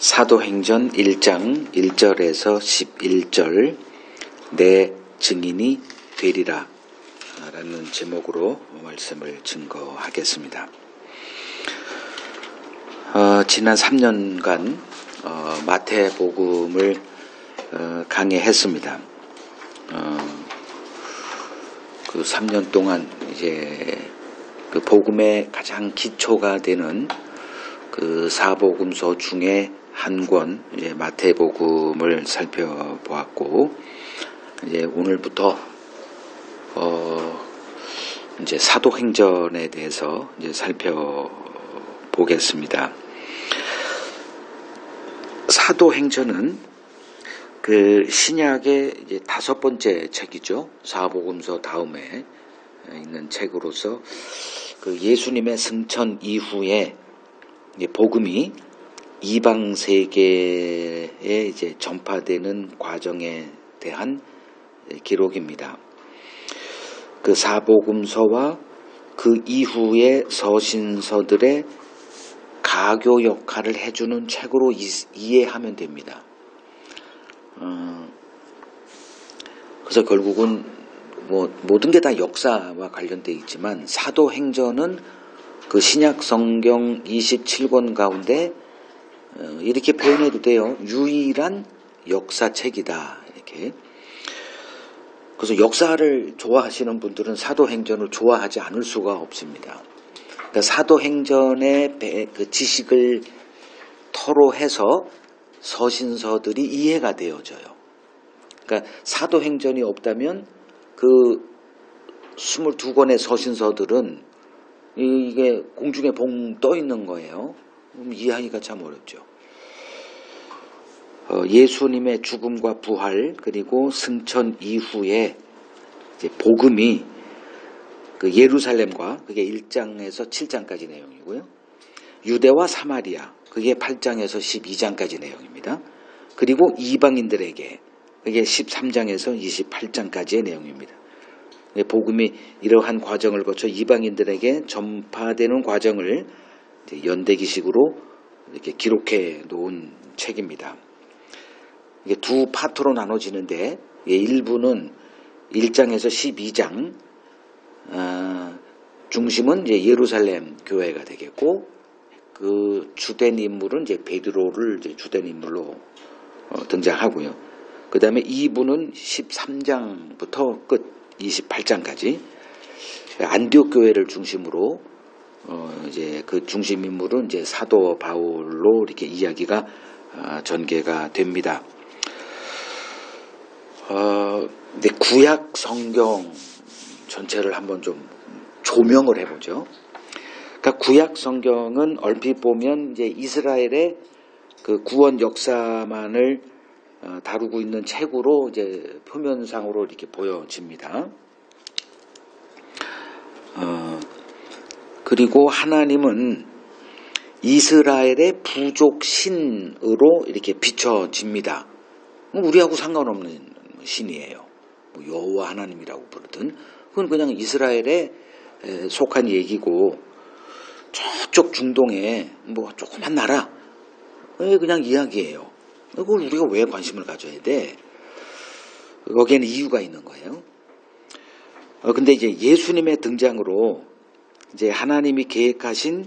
사도행전 1장 1절에서 11절 내 증인이 되리라 라는 제목으로 말씀을 증거하겠습니다. 지난 3년간 마태복음을 강해했습니다. 그 3년 동안 이제 그 복음의 가장 기초가 되는 그 사복음서 중에 한 권, 이제 마태복음을 살펴보았고, 이제 오늘부터 이제 사도행전에 대해서 이제 살펴보겠습니다. 사도행전은 그 신약의 이제 5번째 책이죠. 사복음서 다음에 있는 책으로서 그 예수님의 승천 이후에 복음이 이방 세계에 이제 전파되는 과정에 대한 기록입니다. 그 사복음서와 그 이후의 서신서들의 가교 역할을 해주는 책으로 이해하면 됩니다. 그래서 결국은 뭐 모든 게 다 역사와 관련되어 있지만 사도행전은 그 신약 성경 27권 가운데 이렇게 표현해도 돼요. 유일한 역사책이다. 이렇게. 그래서 역사를 좋아하시는 분들은 사도행전을 좋아하지 않을 수가 없습니다. 그러니까 사도행전의 그 지식을 토로해서 서신서들이 이해가 되어져요. 그러니까 사도행전이 없다면 그 22권의 서신서들은 이게 공중에 봉 떠 있는 거예요. 이해하기가 참 어렵죠. 예수님의 죽음과 부활 그리고 승천 이후에 이제 복음이 그 예루살렘과 그게 1장에서 7장까지 내용이고요. 유대와 사마리아 그게 8장에서 12장까지 내용입니다. 그리고 이방인들에게 그게 13장에서 28장까지의 내용입니다. 복음이 이러한 과정을 거쳐 이방인들에게 전파되는 과정을 연대기식으로 이렇게 기록해 놓은 책입니다. 이게 두 파트로 나눠지는데 일부는 1장에서 12장 중심은 이제 예루살렘 교회가 되겠고 그 주된 인물은 이제 베드로를 이제 주된 인물로 등장하고요. 그 다음에 2부는 13장부터 끝 28장까지 안디옥 교회를 중심으로 이제 그 중심 인물은 이제 사도 바울로 이렇게 이야기가 전개가 됩니다. 근데 구약 성경 전체를 한번 좀 조명을 해보죠. 그러니까 구약 성경은 얼핏 보면 이제 이스라엘의 그 구원 역사만을 다루고 있는 책으로 이제 표면상으로 이렇게 보여집니다. 그리고 하나님은 이스라엘의 부족 신으로 이렇게 비춰집니다. 우리하고 상관없는 신이에요. 여호와 하나님이라고 부르든 그건 그냥 이스라엘에 속한 얘기고 저쪽 중동에 뭐 조그만 나라 그냥 이야기예요. 그걸 우리가 왜 관심을 가져야 돼? 거기에는 이유가 있는 거예요. 근데 이제 예수님의 등장으로 이제 하나님이 계획하신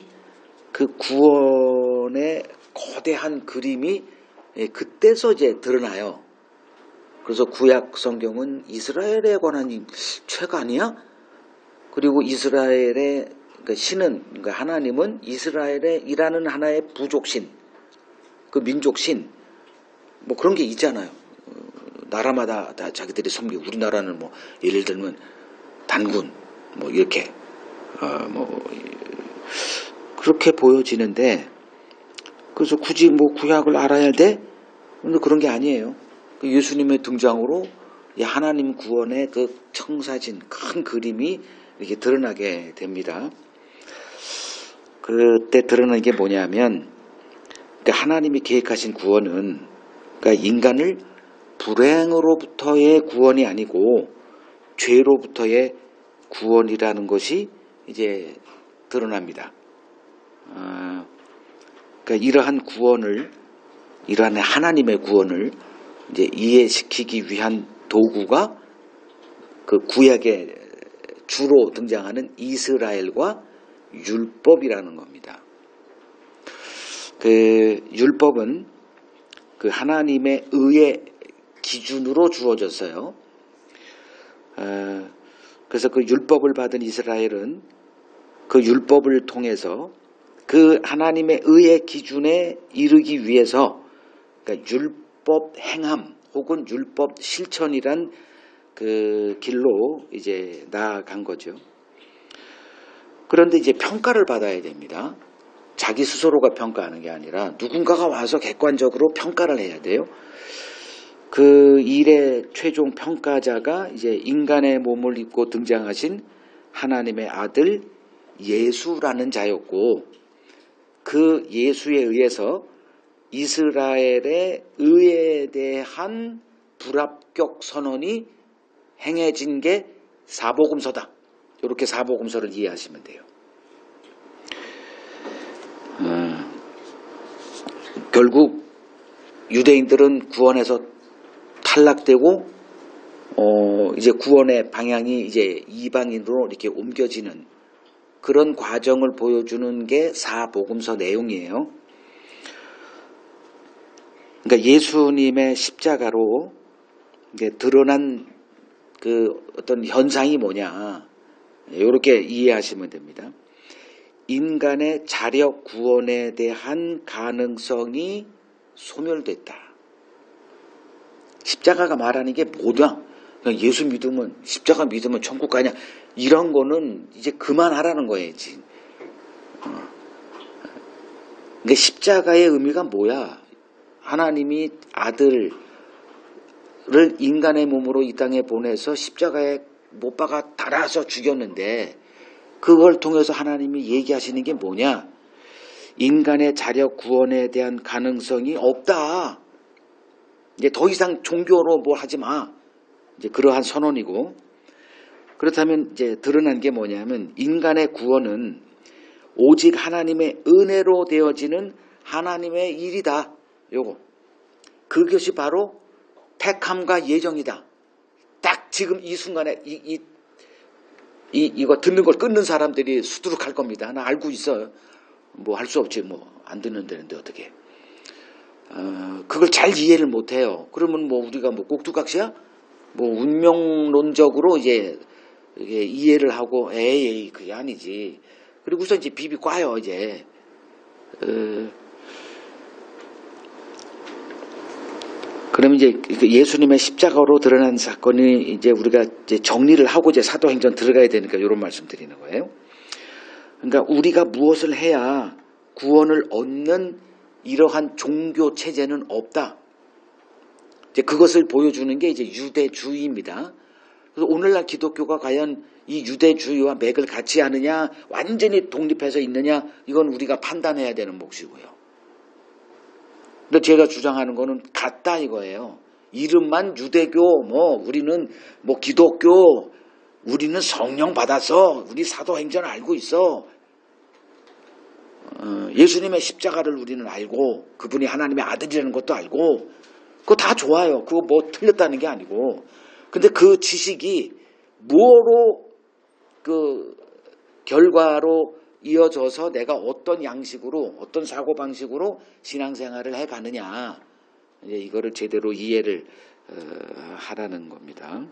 그 구원의 거대한 그림이 그때서 이제 드러나요. 그래서 구약 성경은 이스라엘에 관한 죄가 아니야? 그리고 이스라엘의 그러니까 신은 그러니까 하나님은 이스라엘에 일하는 하나의 부족신, 그 민족신 뭐 그런 게 있잖아요. 나라마다 다 자기들이 섬기고 우리나라는 뭐 예를 들면 단군 뭐 이렇게 뭐 그렇게 보여지는데 그래서 굳이 뭐 구약을 알아야 돼? 근데 그런 게 아니에요. 예수님의 등장으로 하나님 구원의 그 청사진 큰 그림이 이렇게 드러나게 됩니다. 그때 드러나는 게 뭐냐면 그러니까 하나님이 계획하신 구원은 그러니까 인간을 불행으로부터의 구원이 아니고 죄로부터의 구원이라는 것이 이제 드러납니다. 그러니까 이러한 구원을 이러한 하나님의 구원을 이제 이해시키기 위한 도구가 그 구약에 주로 등장하는 이스라엘과 율법이라는 겁니다. 그 율법은 그 하나님의 의의 기준으로 주어졌어요. 그래서 그 율법을 받은 이스라엘은 그 율법을 통해서 그 하나님의 의의 기준에 이르기 위해서 그러니까 율법 행함 혹은 율법 실천이란 그 길로 이제 나아간 거죠. 그런데 이제 평가를 받아야 됩니다. 자기 스스로가 평가하는 게 아니라 누군가가 와서 객관적으로 평가를 해야 돼요. 그 일의 최종 평가자가 이제 인간의 몸을 입고 등장하신 하나님의 아들 예수라는 자였고, 그 예수에 의해서 이스라엘의 의에 대한 불합격 선언이 행해진 게 사복음서다. 이렇게 사복음서를 이해하시면 돼요. 결국 유대인들은 구원에서 탈락되고 이제 구원의 방향이 이제 이방인으로 이렇게 옮겨지는 그런 과정을 보여주는 게 사복음서 내용이에요. 그러니까 예수님의 십자가로 이제 드러난 그 어떤 현상이 뭐냐, 이렇게 이해하시면 됩니다. 인간의 자력 구원에 대한 가능성이 소멸됐다. 십자가가 말하는 게 뭐냐? 그냥 예수 믿으면, 십자가 믿으면 천국 가냐? 이런 거는 이제 그만하라는 거예요. 그러니까 십자가의 의미가 뭐야? 하나님이 아들을 인간의 몸으로 이 땅에 보내서 십자가에 못 박아 달아서 죽였는데, 그걸 통해서 하나님이 얘기하시는 게 뭐냐? 인간의 자력 구원에 대한 가능성이 없다. 이제 더 이상 종교로 뭘 하지 마. 이제 그러한 선언이고, 그렇다면 이제 드러난 게 뭐냐면 인간의 구원은 오직 하나님의 은혜로 되어지는 하나님의 일이다. 요거. 그것이 바로 택함과 예정이다. 딱 지금 이 순간에 이거 듣는 걸 끊는 사람들이 수두룩할 겁니다. 나 알고 있어요. 뭐 할 수 없지. 뭐 안 듣는다는데 어떻게. 그걸 잘 이해를 못해요. 그러면 뭐 우리가 뭐 꼭두각시야? 뭐 운명론적으로 이제 이해를 하고 에이 그게 아니지. 그리고 우선 이제 비비 꽈요 이제. 그러면 이제 예수님의 십자가로 드러난 사건이 이제 우리가 이제 정리를 하고 이제 사도행전 들어가야 되니까 이런 말씀 드리는 거예요. 그러니까 우리가 무엇을 해야 구원을 얻는 이러한 종교 체제는 없다. 이제 그것을 보여주는 게 이제 유대주의입니다. 그래서 오늘날 기독교가 과연 이 유대주의와 맥을 같이 하느냐, 완전히 독립해서 있느냐, 이건 우리가 판단해야 되는 몫이고요. 근데 제가 주장하는 거는 같다 이거예요. 이름만 유대교, 우리는 기독교, 우리는 성령 받았어. 우리 사도행전 알고 있어. 예수님의 십자가를 우리는 알고, 그분이 하나님의 아들이라는 것도 알고, 그거 다 좋아요. 그거 뭐 틀렸다는 게 아니고. 근데 그 지식이 뭐로 그 결과로 이어져서 내가 어떤 양식으로, 어떤 사고방식으로 신앙생활을 해가느냐, 이제 이거를 제대로 이해를 하라는 겁니다.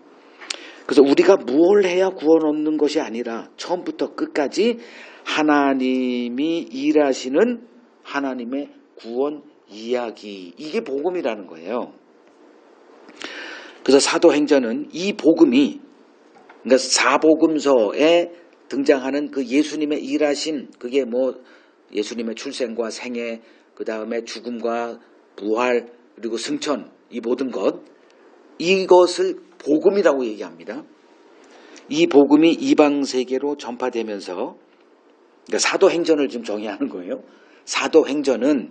그래서 우리가 뭘 해야 구원 얻는 것이 아니라 처음부터 끝까지 하나님이 일하시는 하나님의 구원 이야기, 이게 복음이라는 거예요. 그래서 사도행전은 이 복음이, 그러니까 사복음서에 등장하는 그 예수님의 일하신, 그게 예수님의 출생과 생애, 그 다음에 죽음과 부활, 그리고 승천, 이 모든 것, 이것을 복음이라고 얘기합니다. 이 복음이 이방 세계로 전파되면서, 그러니까 사도행전을 지금 정의하는 거예요. 사도행전은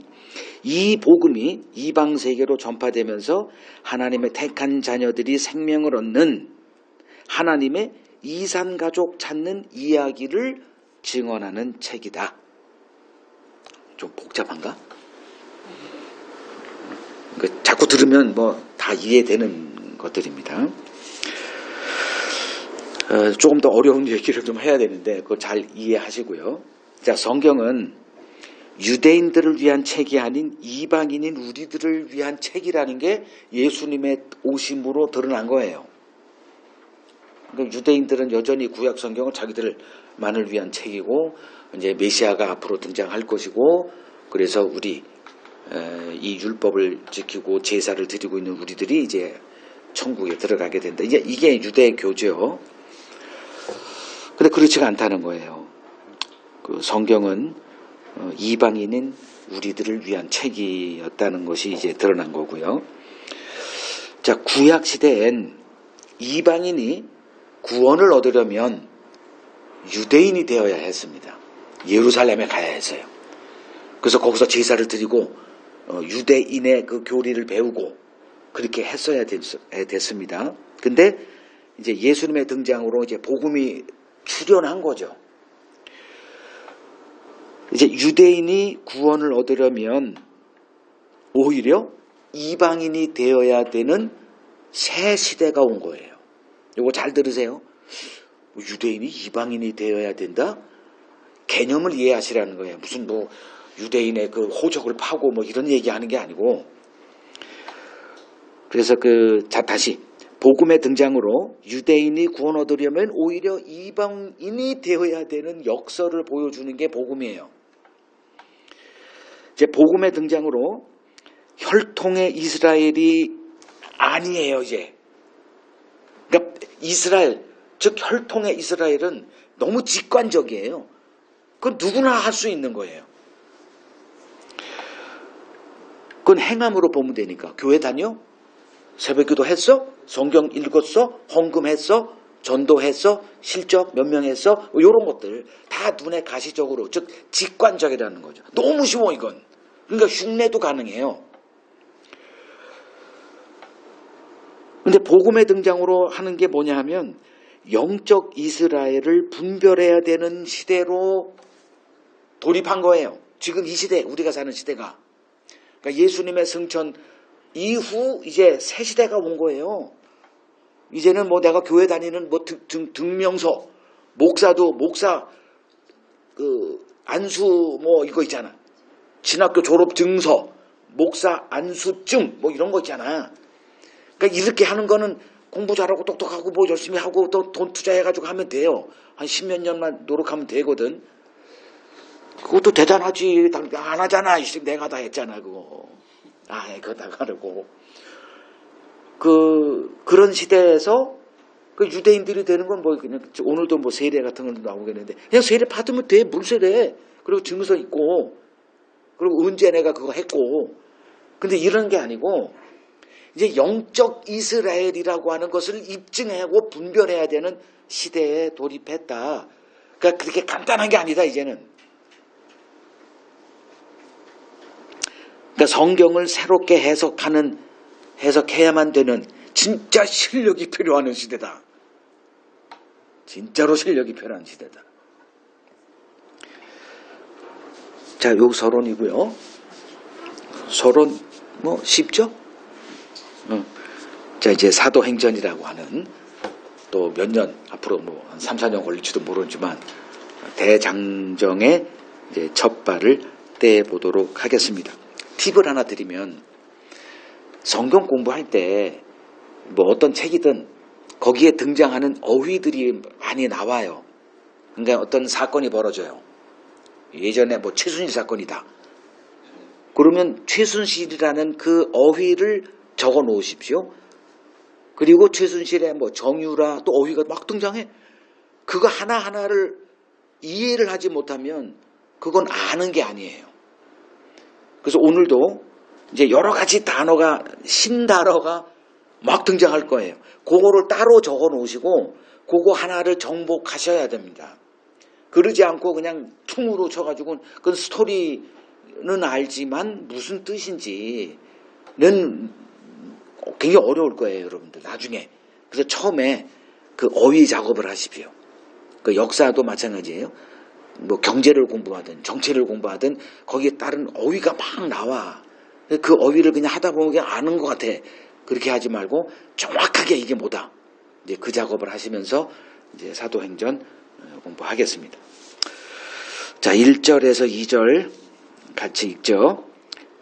이 복음이 이방 세계로 전파되면서 하나님의 택한 자녀들이 생명을 얻는 하나님의 이산가족 찾는 이야기를 증언하는 책이다. 좀 복잡한가? 자꾸 들으면 뭐 다 이해되는 것들입니다. 조금 더 어려운 얘기를 좀 해야 되는데 그거 잘 이해하시고요. 자, 성경은 유대인들을 위한 책이 아닌 이방인인 우리들을 위한 책이라는 게 예수님의 오심으로 드러난 거예요. 그러니까 유대인들은 여전히 구약 성경은 자기들만을 위한 책이고 이제 메시아가 앞으로 등장할 것이고 그래서 우리 이 율법을 지키고 제사를 드리고 있는 우리들이 이제 천국에 들어가게 된다. 이게 유대교죠. 근데 그렇지가 않다는 거예요. 그 성경은 이방인인 우리들을 위한 책이었다는 것이 이제 드러난 거고요. 자, 구약 시대엔 이방인이 구원을 얻으려면 유대인이 되어야 했습니다. 예루살렘에 가야 했어요. 그래서 거기서 제사를 드리고 유대인의 그 교리를 배우고 그렇게 했어야 됐습니다. 근데 이제 예수님의 등장으로 이제 복음이 출현한 거죠. 이제 유대인이 구원을 얻으려면 오히려 이방인이 되어야 되는 새 시대가 온 거예요. 이거 잘 들으세요. 유대인이 이방인이 되어야 된다? 개념을 이해하시라는 거예요. 무슨 뭐 유대인의 그 호적을 파고 뭐 이런 얘기하는 게 아니고. 그래서 다시 복음의 등장으로 유대인이 구원 얻으려면 오히려 이방인이 되어야 되는 역설을 보여주는 게 복음이에요. 이제 복음의 등장으로 혈통의 이스라엘이 아니에요, 이제. 그러니까 이스라엘, 즉 혈통의 이스라엘은 너무 직관적이에요. 그건 누구나 할 수 있는 거예요. 그건 행함으로 보면 되니까. 교회 다녀? 새벽기도 했어? 성경 읽었어? 헌금했어? 전도했어? 실적 몇 명 했어? 이런 것들 다 눈에 가시적으로, 즉 직관적이라는 거죠. 너무 쉬워 이건. 그러니까 흉내도 가능해요. 근데 복음의 등장으로 하는 게 뭐냐 하면 영적 이스라엘을 분별해야 되는 시대로 돌입한 거예요. 지금 이 시대, 우리가 사는 시대가. 그러니까 예수님의 승천 이후 이제 새 시대가 온 거예요. 이제는 뭐 내가 교회 다니는 뭐 등명서, 목사도 목사 안수 뭐 이거 있잖아. 신학교 졸업 증서, 목사 안수증 뭐 이런 거 있잖아. 그러니까 이렇게 하는 거는 공부 잘하고 똑똑하고 뭐 열심히 하고 또 돈 투자해가지고 하면 돼요. 한 10몇 년만 노력하면 되거든. 그것도 대단하지. 안 하잖아. 내가 다 했잖아 그거. 그거 다 가르고. 그런 시대에서 그 유대인들이 되는 건 뭐 그냥 오늘도 뭐 세례 같은 건 나오겠는데 그냥 세례 받으면 돼. 물세례. 그리고 증서 있고 그리고 언제 내가 그거 했고. 근데 이런 게 아니고 이제 영적 이스라엘이라고 하는 것을 입증하고 분별해야 되는 시대에 돌입했다. 그러니까 그렇게 간단한 게 아니다 이제는. 그러니까 성경을 새롭게 해석해야만 되는 진짜 실력이 필요한 시대다. 진짜로 실력이 필요한 시대다. 자, 요 서론이고요. 서론 뭐 쉽죠? 자, 이제 사도행전이라고 하는 또 몇 년 앞으로 뭐 한 3, 4년 걸릴지도 모르지만 대장정의 이제 첫 발을 떼보도록 하겠습니다. 팁을 하나 드리면 성경 공부할 때 뭐 어떤 책이든 거기에 등장하는 어휘들이 많이 나와요. 그러니까 어떤 사건이 벌어져요. 예전에 뭐 최순실 사건이다. 그러면 최순실이라는 그 어휘를 적어 놓으십시오. 그리고 최순실의 뭐 정유라 또 어휘가 막 등장해. 그거 하나하나를 이해를 하지 못하면 그건 아는 게 아니에요. 그래서 오늘도 이제 여러 가지 단어가, 신단어가 막 등장할 거예요. 그거를 따로 적어 놓으시고 그거 하나를 정복하셔야 됩니다. 그러지 않고 그냥 퉁으로 쳐가지고 그건 스토리는 알지만 무슨 뜻인지는 굉장히 어려울 거예요, 여러분들. 나중에. 그래서 처음에 그 어휘 작업을 하십시오. 그 역사도 마찬가지예요. 뭐 경제를 공부하든 정치를 공부하든 거기에 따른 어휘가 막 나와. 그 어휘를 그냥 하다 보면 그냥 아는 것 같아. 그렇게 하지 말고 정확하게 이게 뭐다. 이제 그 작업을 하시면서 이제 사도행전 공부하겠습니다. 자, 1절에서 2절 같이 읽죠.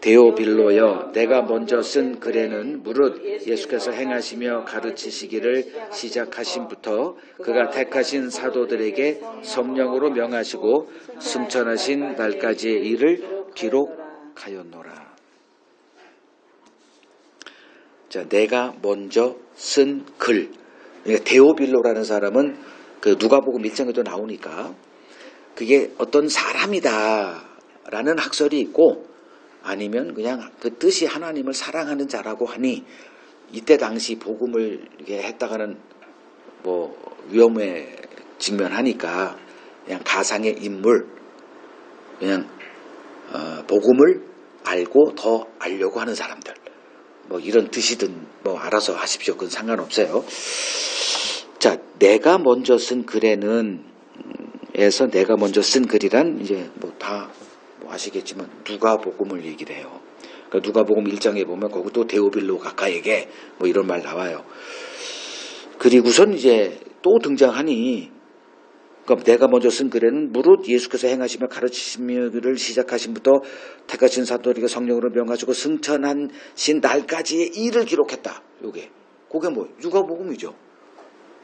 데오빌로여, 내가 먼저 쓴 글에는 무릇 예수께서 행하시며 가르치시기를 시작하신부터 그가 택하신 사도들에게 성령으로 명하시고 승천하신 날까지의 일을 기록하였노라. 자, 내가 먼저 쓴 글. 그러니까 데오빌로라는 사람은 그 누가복음 1장에도 나오니까 그게 어떤 사람이다라는 학설이 있고 아니면 그냥 그 뜻이 하나님을 사랑하는 자라고 하니 이때 당시 복음을 이렇게 했다가는 뭐 위험에 직면하니까 그냥 가상의 인물, 그냥 복음을 알고 더 알려고 하는 사람들, 뭐 이런 뜻이든 뭐 알아서 하십시오. 그건 상관없어요. 자, 내가 먼저 쓴 글에는 에서 내가 먼저 쓴 글이란 이제 뭐 다 아시겠지만 누가복음을 얘기를 해요. 그러니까 누가복음 1장에 보면 거기 또 데오빌로 가까이에게 뭐 이런 말 나와요. 그리고선 이제 또 등장하니 그러니까 내가 먼저 쓴 글에는 무릇 예수께서 행하시며 가르치시기를 시작하신부터 택하신 사도들에게 성령으로 명하시고 승천하신 날까지의 일을 기록했다. 그게 뭐 누가복음이죠.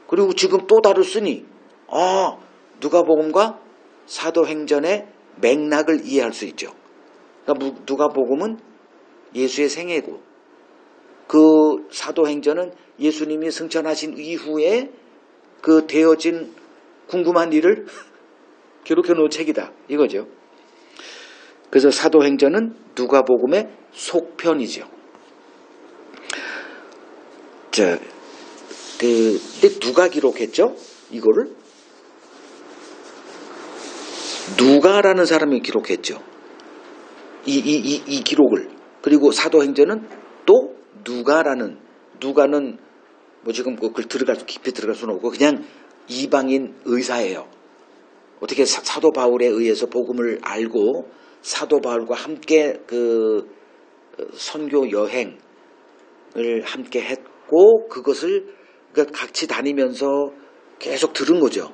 그리고 지금 또 다를 쓰니 누가복음과 사도행전의 맥락을 이해할 수 있죠. 그러니까 누가복음은 예수의 생애고 그 사도행전은 예수님이 승천하신 이후에 그 되어진 궁금한 일을 기록해 놓은 책이다. 이거죠. 그래서 사도행전은 누가복음의 속편이죠. 자, 근데 누가 기록했죠? 이거를? 누가라는 사람이 기록했죠. 이 기록을. 그리고 사도행전은 또 누가는 뭐 지금 그걸 깊이 들어갈 수는 없고 그냥 이방인 의사예요. 어떻게 사도 바울에 의해서 복음을 알고 사도 바울과 함께 그 선교 여행을 함께 했고 그것을 그러니까 같이 다니면서 계속 들은 거죠.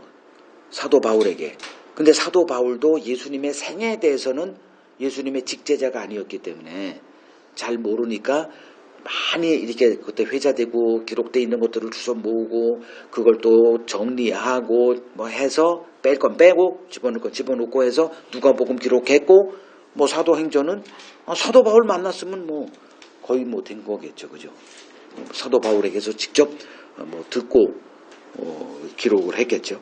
사도 바울에게. 근데 사도 바울도 예수님의 생애에 대해서는 예수님의 직제자가 아니었기 때문에 잘 모르니까 많이 이렇게 그때 회자되고 기록되어 있는 것들을 주워 모으고 그걸 또 정리하고 뭐 해서 뺄 건 빼고 집어넣을 건 집어넣고 해서 누가복음 기록했고 뭐 사도행전은 사도 바울 만났으면 뭐 거의 뭐 된 거겠죠. 그죠? 사도 바울에게서 직접 뭐 듣고 기록을 했겠죠.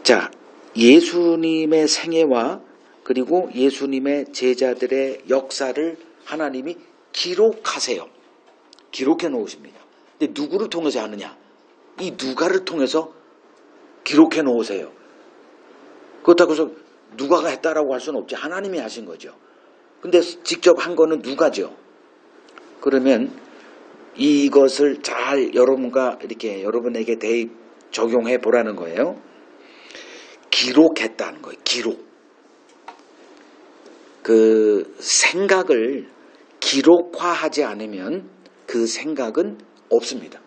자, 예수님의 생애와 그리고 예수님의 제자들의 역사를 하나님이 기록하세요. 기록해 놓으십니다. 근데 누구를 통해서 하느냐? 이 누가를 통해서 기록해 놓으세요. 그렇다고 해서 누가가 했다라고 할 수는 없지. 하나님이 하신 거죠. 근데 직접 한 거는 누가죠. 그러면 이것을 잘 여러분에게 대입 적용해 보라는 거예요. 기록했다는 거예요. 기록. 그 생각을 기록화하지 않으면 그 생각은 없습니다.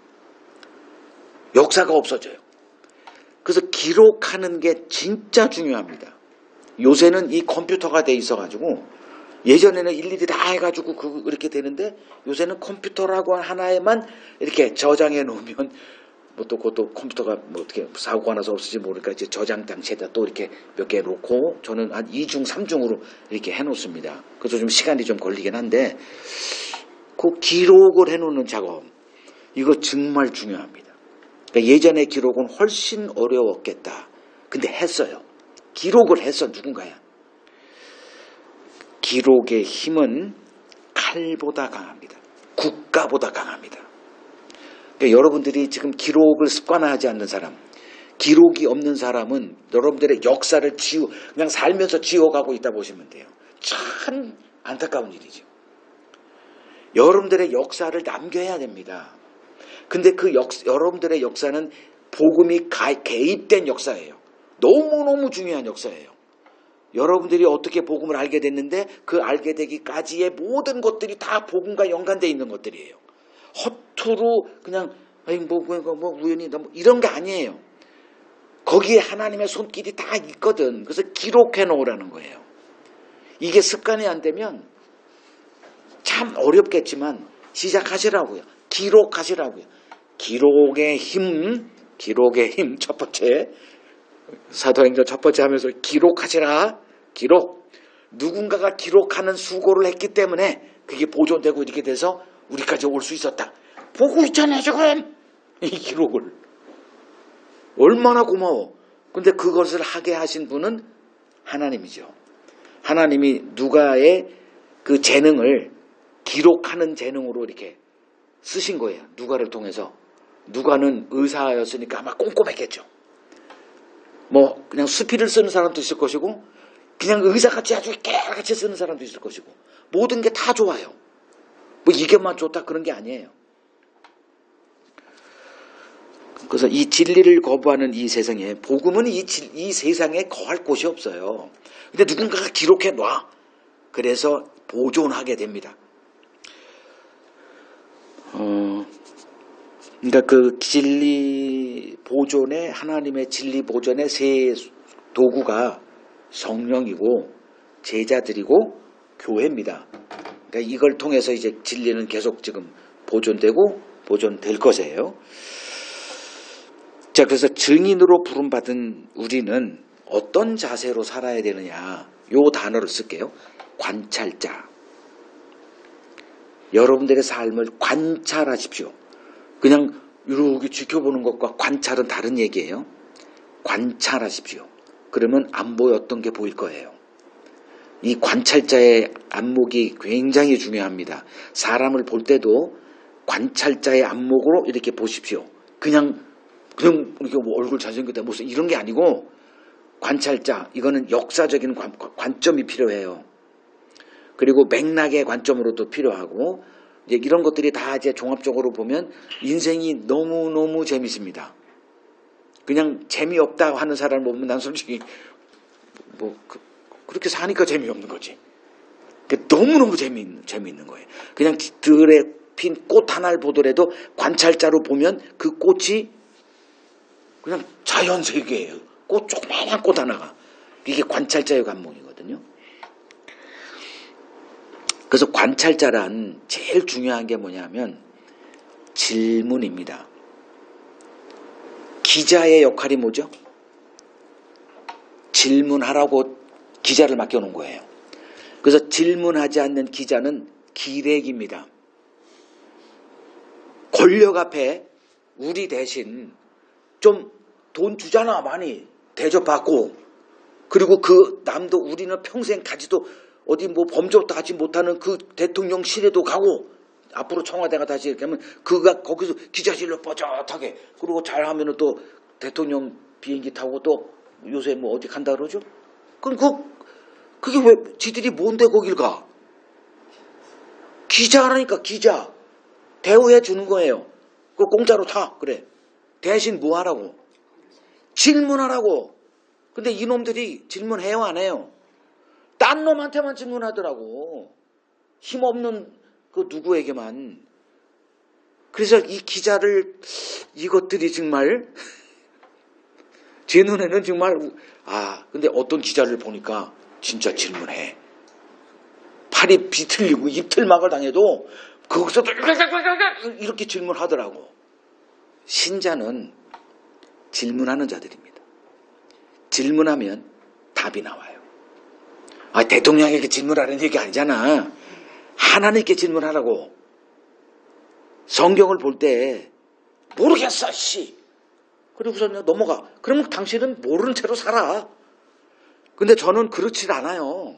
역사가 없어져요. 그래서 기록하는 게 진짜 중요합니다. 요새는 이 컴퓨터가 돼 있어가지고 예전에는 일일이 다 해가지고 이렇게 되는데 요새는 컴퓨터라고 하나에만 이렇게 저장해 놓으면 뭐 또 그것도 컴퓨터가 뭐 어떻게 사고가 나서 없을지 모르니까 이제 저장 장치에다 또 이렇게 몇 개 놓고 저는 한 2중, 3중으로 이렇게 해 놓습니다. 그래서 좀 시간이 좀 걸리긴 한데 그 기록을 해 놓는 작업 이거 정말 중요합니다. 그러니까 예전의 기록은 훨씬 어려웠겠다. 근데 했어요. 기록을 했어 누군가야. 기록의 힘은 칼보다 강합니다. 국가보다 강합니다. 그러니까 여러분들이 지금 기록을 습관화하지 않는 사람, 기록이 없는 사람은 여러분들의 역사를 그냥 살면서 지워가고 있다 보시면 돼요. 참 안타까운 일이죠. 여러분들의 역사를 남겨야 됩니다. 근데 여러분들의 역사는 복음이 개입된 역사예요. 너무너무 중요한 역사예요. 여러분들이 어떻게 복음을 알게 됐는데 그 알게 되기까지의 모든 것들이 다 복음과 연관되어 있는 것들이에요. 허투루 그냥 뭐 우연히 뭐 이런 게 아니에요. 거기에 하나님의 손길이 다 있거든. 그래서 기록해 놓으라는 거예요. 이게 습관이 안 되면 참 어렵겠지만 시작하시라고요. 기록하시라고요. 기록의 힘 첫 번째. 사도행전 첫 번째 하면서 기록하시라. 기록. 누군가가 기록하는 수고를 했기 때문에 그게 보존되고 이렇게 돼서 우리까지 올 수 있었다. 보고 있잖아요 지금. 이 기록을. 얼마나 고마워. 근데 그것을 하게 하신 분은 하나님이죠. 하나님이 누가의 그 재능을 기록하는 재능으로 이렇게 쓰신 거예요. 누가를 통해서. 누가는 의사였으니까 아마 꼼꼼했겠죠. 뭐 그냥 수필을 쓰는 사람도 있을 것이고 그냥 의사같이 아주 깨알같이 쓰는 사람도 있을 것이고 모든 게 다 좋아요. 뭐 이게만 좋다 그런 게 아니에요. 그래서 이 진리를 거부하는 이 세상에 복음은 이 세상에 거할 곳이 없어요. 근데 누군가가 기록해 놔. 그래서 보존하게 됩니다. 그러니까 그 진리 보존에 하나님의 진리 보존의 세 도구가 성령이고 제자들이고 교회입니다. 그러니까 이걸 통해서 이제 진리는 계속 지금 보존될 것이에요. 자, 그래서 증인으로 부름받은 우리는 어떤 자세로 살아야 되느냐. 요 단어를 쓸게요. 관찰자. 여러분들의 삶을 관찰하십시오. 그냥 이렇게 지켜보는 것과 관찰은 다른 얘기예요. 관찰하십시오. 그러면 안 보였던 게 보일 거예요. 이 관찰자의 안목이 굉장히 중요합니다. 사람을 볼 때도 관찰자의 안목으로 이렇게 보십시오. 그냥 이렇게 뭐 얼굴 잘생겼다 무슨 이런 게 아니고 관찰자, 이거는 역사적인 관점이 필요해요. 그리고 맥락의 관점으로도 필요하고 이제 이런 것들이 다 이제 종합적으로 보면 인생이 너무너무 재밌습니다. 그냥 재미없다 하는 사람을 보면 난 솔직히 뭐 그렇게 사니까 재미없는 거지. 너무너무 재미있는 거예요. 그냥 들에 핀 꽃 하나를 보더라도 관찰자로 보면 그 꽃이 그냥 자연 세계예요. 조그마한 꽃 하나가. 이게 관찰자의 관목이거든요. 그래서 관찰자란 제일 중요한 게 뭐냐면 질문입니다. 기자의 역할이 뭐죠? 질문하라고 기자를 맡겨놓은 거예요. 그래서 질문하지 않는 기자는 기레기입니다. 권력 앞에 우리 대신 좀 돈 주잖아 많이 대접받고 그리고 그 남도 우리는 평생 가지도 어디 뭐 범죄도 하지 못하는 그 대통령실에도 가고 앞으로 청와대가 다시 이렇게 하면 그가 거기서 기자실로 뻐젓하게 그리고 잘하면은 또 대통령 비행기 타고 또 요새 뭐 어디 간다 그러죠? 그럼 그게 왜 지들이 뭔데 거길 가? 기자라니까 기자 대우해 주는 거예요. 그거 공짜로 타 그래. 대신 뭐 하라고? 질문하라고. 근데 이놈들이 질문해요 안 해요? 딴 놈한테만 질문하더라고. 힘없는 그 누구에게만. 그래서 이 기자를 이것들이 정말 제 눈에는 정말 근데 어떤 기자를 보니까 진짜 질문해. 팔이 비틀리고 입틀막을 당해도 거기서도 이렇게 질문하더라고. 신자는 질문하는 자들입니다. 질문하면 답이 나와요. 대통령에게 질문하라는 얘기 아니잖아. 하나님께 질문하라고. 성경을 볼 때 모르겠어 씨. 그리고서 넘어가. 그러면 당신은 모르는 채로 살아. 근데 저는 그렇지 않아요.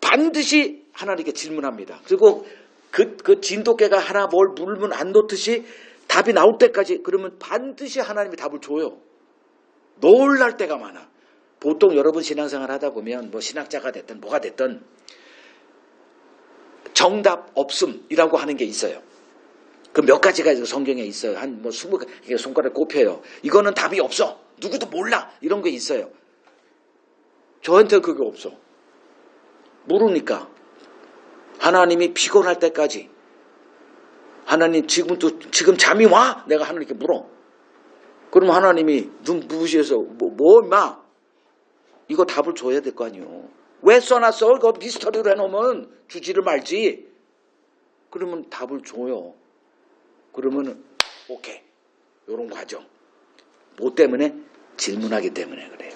반드시 하나님께 질문합니다. 그리고 그 진돗개가 하나 뭘 물면 안 놓듯이 답이 나올 때까지 그러면 반드시 하나님이 답을 줘요. 놀랄 때가 많아. 보통 여러분 신앙생활 하다 보면 뭐 신학자가 됐든 뭐가 됐든 정답 없음이라고 하는 게 있어요. 그 몇 가지가 성경에 있어요. 한 뭐 20개 손가락 꼽혀요. 이거는 답이 없어. 누구도 몰라. 이런 게 있어요. 저한테 그게 없어. 모르니까. 하나님이 피곤할 때까지 하나님 지금 잠이 와? 내가 하나님께 물어. 그럼 하나님이 눈 부시해서 뭐 임마? 이거 답을 줘야 될 거 아니에요. 왜 써놨어? 그거 미스터리로 해놓으면 주지를 말지. 그러면 답을 줘요. 그러면 오케이. 이런 과정. 뭐 때문에? 질문하기 때문에 그래요.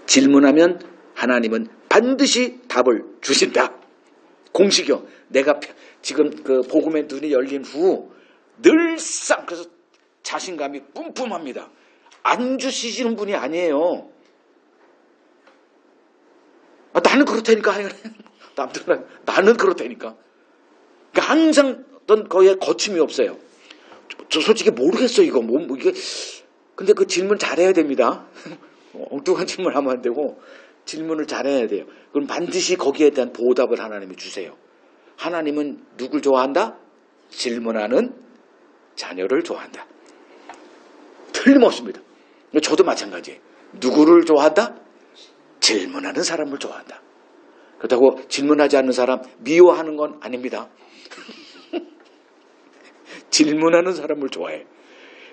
질문하면 하나님은 반드시 답을 주신다. 공식이요. 내가 지금 그 복음의 눈이 열린 후 늘상 그래서 자신감이 뿜뿜합니다. 안 주시는 분이 아니에요. 나는 그렇다니까. 남들은 나는 그렇다니까. 그러니까 항상 어떤 거기에 거침이 없어요. 저 솔직히 모르겠어 이거 뭐 이게. 근데 그 질문 잘해야 됩니다. 엉뚱한 질문하면 안 되고 질문을 잘해야 돼요. 그럼 반드시 거기에 대한 보답을 하나님이 주세요. 하나님은 누굴 좋아한다? 질문하는 자녀를 좋아한다. 틀림없습니다. 저도 마찬가지예요. 누구를 좋아한다? 질문하는 사람을 좋아한다. 그렇다고 질문하지 않는 사람 미워하는 건 아닙니다. 질문하는 사람을 좋아해.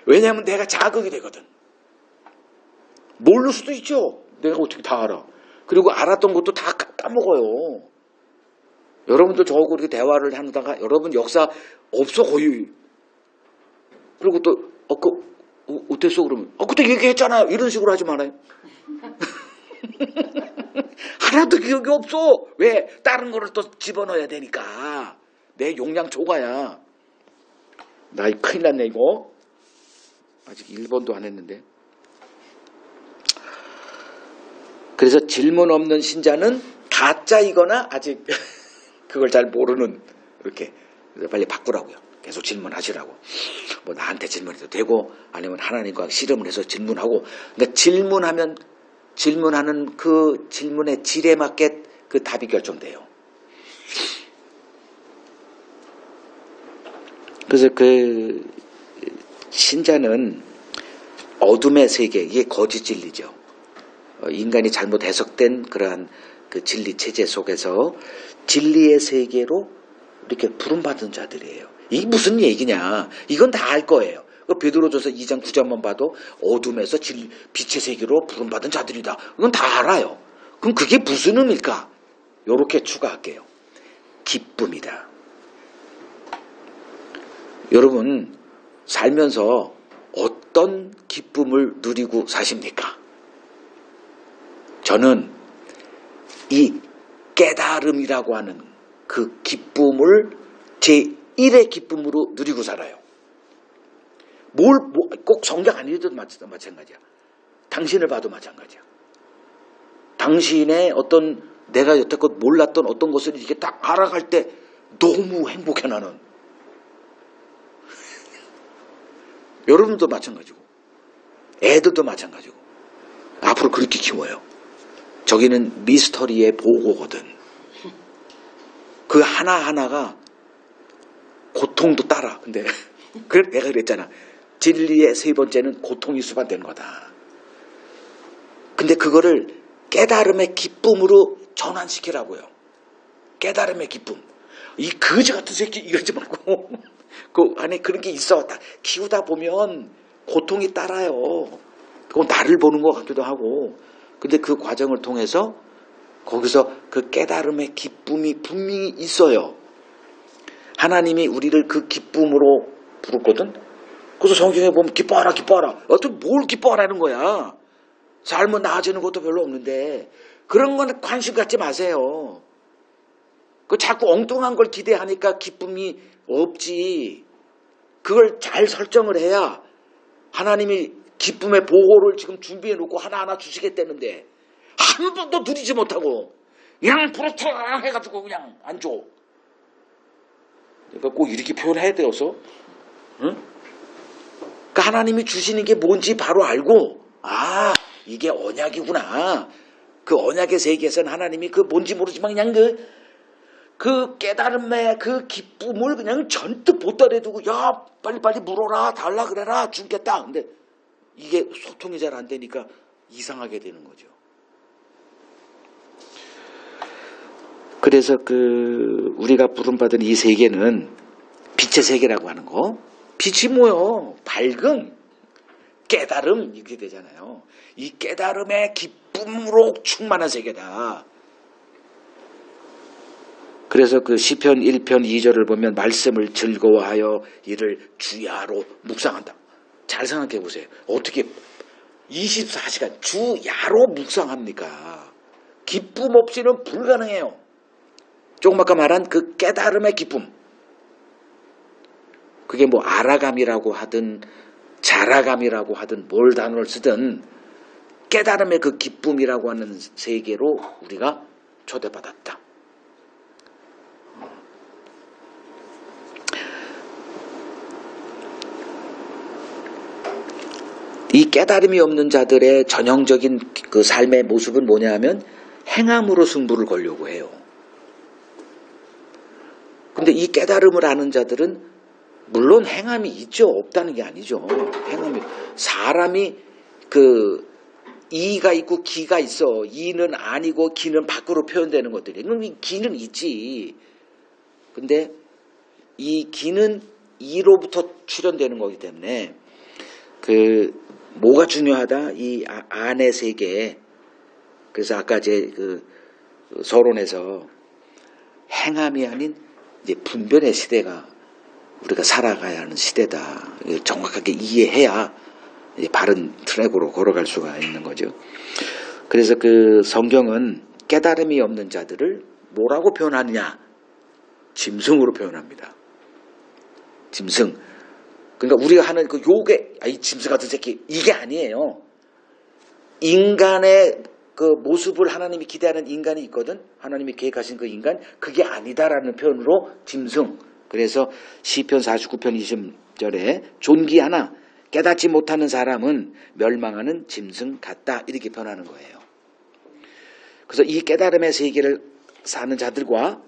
왜냐하면 내가 자극이 되거든. 모를 수도 있죠. 내가 어떻게 다 알아. 그리고 알았던 것도 다 까먹어요. 여러분들 저하고 이렇게 대화를 하다가 여러분 역사 없어 거의. 그리고 또 어땠어 그러면 그때 얘기했잖아요. 이런 식으로 하지 말아요. 하나도 기억이 없어. 왜? 다른 거를 또 집어넣어야 되니까. 내 용량 초과야. 나 큰일 났네 이거. 아직 1번도 안 했는데. 그래서 질문 없는 신자는 가짜이거나 아직 그걸 잘 모르는 이렇게. 그래서 빨리 바꾸라고요. 계속 질문하시라고. 뭐 나한테 질문해도 되고 아니면 하나님과 씨름을 해서 질문하고. 그러니까 질문하는 그 질문의 질에 맞게 그 답이 결정돼요. 그래서 그 신자는 어둠의 세계, 이게 거짓 진리죠. 인간이 잘못 해석된 그러한 그 진리 체제 속에서 진리의 세계로 이렇게 부름받은 자들이에요. 이게 무슨 얘기냐? 이건 다 알 거예요. 베드로전서 2장 9절만 봐도 어둠에서 빛의 세계로 부름받은 자들이다. 이건 다 알아요. 그럼 그게 무슨 의미일까? 이렇게 추가할게요. 기쁨이다. 여러분 살면서 어떤 기쁨을 누리고 사십니까? 저는 이 깨달음이라고 하는 그 기쁨을 제1의 기쁨으로 누리고 살아요. 꼭 성경 아니어도 마찬가지야. 당신을 봐도 마찬가지야. 당신의 어떤 내가 여태껏 몰랐던 어떤 것을 이렇게 딱 알아갈 때 너무 행복해 나는. 여러분도 마찬가지고 애들도 마찬가지고 앞으로 그렇게 키워요. 저기는 미스터리의 보고거든. 그 하나하나가 고통도 따라. 근데 내가 그랬잖아. 진리의 세 번째는 고통이 수반되는 거다. 근데 그거를 깨달음의 기쁨으로 전환시키라고요. 깨달음의 기쁨. 이 거지 같은 새끼 이러지 말고 그 안에 그런 게 있어. 키우다 보면 고통이 따라요. 그건 나를 보는 것 같기도 하고. 근데 그 과정을 통해서 거기서 그 깨달음의 기쁨이 분명히 있어요. 하나님이 우리를 그 기쁨으로 부르거든. 그래서 성경에 보면 기뻐하라 기뻐하라. 어떤 뭘 기뻐하라는 거야. 삶은 나아지는 것도 별로 없는데 그런 건 관심 갖지 마세요. 그 자꾸 엉뚱한 걸 기대하니까 기쁨이 없지. 그걸 잘 설정을 해야 하나님이 기쁨의 보고를 지금 준비해 놓고 하나하나 주시겠다는데 한 번도 누리지 못하고 그냥 부러뜨라 해가지고 그냥 안 줘. 그러니까 꼭 이렇게 표현해야 되어서 응? 그러니까 하나님이 주시는 게 뭔지 바로 알고 이게 언약이구나. 그 언약의 세계에서는 하나님이 그 뭔지 모르지만 그냥 그 깨달음의 그 기쁨을 그냥 전뜻 보따리에 두고 야 빨리빨리 물어라 달라 그래라 주겠다. 근데 이게 소통이 잘 안 되니까 이상하게 되는 거죠. 그래서 우리가 부름받은 이 세계는 빛의 세계라고 하는 거. 빛이 뭐요? 밝음, 깨달음 이렇게 되잖아요. 이 깨달음의 기쁨으로 충만한 세계다. 그래서 시편 1편 2절을 보면 말씀을 즐거워하여 이를 주야로 묵상한다. 잘 생각해 보세요. 어떻게 24시간 주야로 묵상합니까? 기쁨 없이는 불가능해요. 조금 아까 말한 그 깨달음의 기쁨. 그게 뭐 알아감이라고 하든 자라감이라고 하든 뭘 단어를 쓰든 깨달음의 그 기쁨이라고 하는 세계로 우리가 초대받았다. 이 깨달음이 없는 자들의 전형적인 그 삶의 모습은 뭐냐 하면 행함으로 승부를 걸려고 해요. 근데 이 깨달음을 아는 자들은 물론 행함이 있죠. 없다는 게 아니죠. 행함이. 사람이 이가 있고 기가 있어. 이는 아니고 기는 밖으로 표현되는 것들이. 그럼 이 기는 있지. 근데 이 기는 이로부터 출현되는 거기 때문에 뭐가 중요하다? 이 안의 세계. 그래서 아까 제 서론에서 행함이 아닌 이제 분별의 시대가 우리가 살아가야 하는 시대다. 정확하게 이해해야 바른 트랙으로 걸어갈 수가 있는 거죠. 그래서 성경은 깨달음이 없는 자들을 뭐라고 표현하느냐? 짐승으로 표현합니다. 짐승. 그러니까 우리가 하는 욕의 이 짐승 같은 새끼 이게 아니에요. 인간의 모습을 하나님이 기대하는 인간이 있거든. 하나님이 계획하신 그 인간 그게 아니다라는 표현으로 짐승. 그래서 시편 49편 20절에 존귀하나 깨닫지 못하는 사람은 멸망하는 짐승 같다 이렇게 표현하는 거예요. 그래서 이 깨달음의 세계를 사는 자들과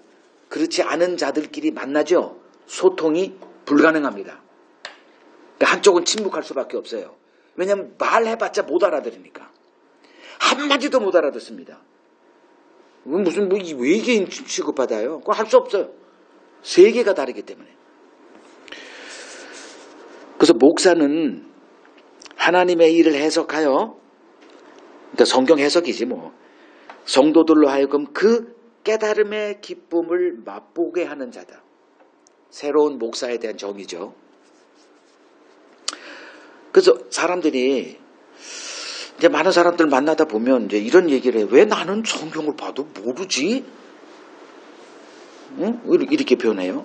그렇지 않은 자들끼리 만나죠. 소통이 불가능합니다. 그러니까 한쪽은 침묵할 수밖에 없어요. 왜냐하면 말해봤자 못 알아들으니까. 한마디도 못 알아듣습니다. 무슨 외계인 취급받아요? 그거 할 수 없어요. 세계가 다르기 때문에. 그래서 목사는 하나님의 일을 해석하여, 그러니까 성경 해석이지 뭐, 성도들로 하여금 그 깨달음의 기쁨을 맛보게 하는 자다. 새로운 목사에 대한 정의죠. 그래서 사람들이 이제 많은 사람들 만나다 보면 이제 이런 얘기를 해요. 왜 나는 성경을 봐도 모르지? 응? 이렇게 표현해요.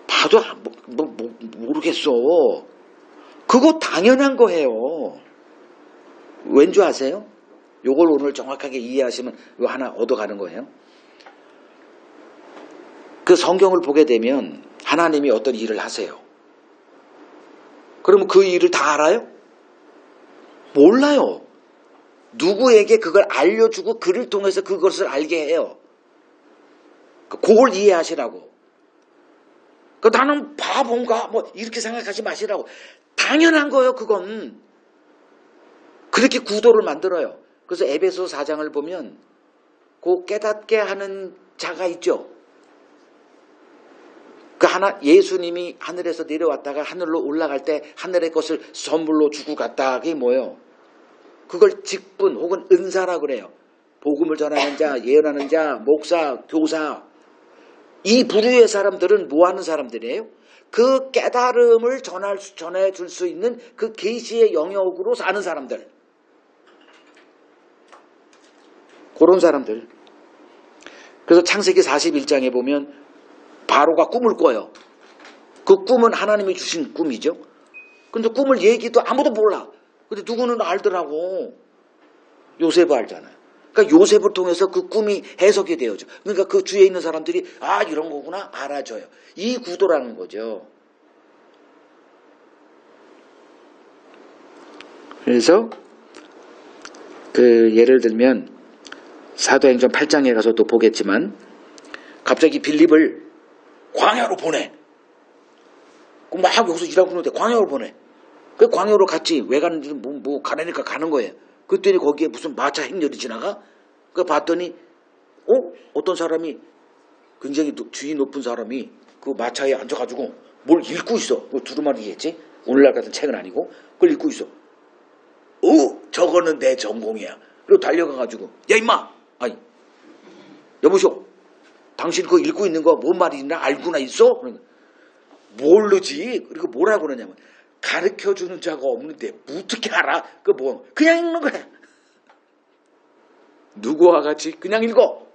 봐도 모르겠어. 그거 당연한 거예요. 왠지 아세요? 요걸 오늘 정확하게 이해하시면 이거 하나 얻어가는 거예요. 그 성경을 보게 되면 하나님이 어떤 일을 하세요. 그러면 그 일을 다 알아요? 몰라요. 누구에게 그걸 알려주고 그를 통해서 그것을 알게 해요. 그걸 이해하시라고. 나는 바본가? 이렇게 생각하지 마시라고. 당연한 거예요, 그건. 그렇게 구도를 만들어요. 그래서 에베소 4장을 보면 그 깨닫게 하는 자가 있죠. 예수님이 하늘에서 내려왔다가 하늘로 올라갈 때 하늘의 것을 선물로 주고 갔다. 그게 뭐예요? 그걸 직분 혹은 은사라고 그래요. 복음을 전하는 자, 예언하는 자, 목사, 교사. 이 부류의 사람들은 뭐 하는 사람들이에요? 그 깨달음을 전해줄 수 있는 그 계시의 영역으로 사는 사람들. 그런 사람들. 그래서 창세기 41장에 보면 바로가 꿈을 꿔요. 그 꿈은 하나님이 주신 꿈이죠. 근데 꿈을 얘기도 아무도 몰라. 근데 누구는 알더라고. 요셉은 알잖아요. 그러니까 요셉을 통해서 그 꿈이 해석이 되어져. 그러니까 그 주위에 있는 사람들이 이런 거구나 알아줘요. 이 구도라는 거죠. 그래서 예를 들면 사도행전 8장에 가서 또 보겠지만 갑자기 빌립을 광야로 보내. 막 여기서 일하고 있는데 광야로 보내. 그 광야로 갔지. 왜 가는지 가라니까 가는 거예요. 그랬더니 거기에 무슨 마차 행렬이 지나가. 그 봤더니 어떤 사람이 굉장히 주의 높은 사람이 그 마차에 앉아가지고 뭘 읽고 있어. 뭐 두루마리겠지? 오늘날 같은 책은 아니고 그걸 읽고 있어. 저거는 내 전공이야. 그리고 달려가가지고 야 임마! 아니 여보시오. 당신 그거 읽고 있는 거 뭔 말이나 알고나 있어? 모르지. 그리고 뭐라고 그러냐면 가르쳐주는 자가 없는데 어떻게 알아? 그냥 읽는 거야. 누구와 같이 그냥 읽어.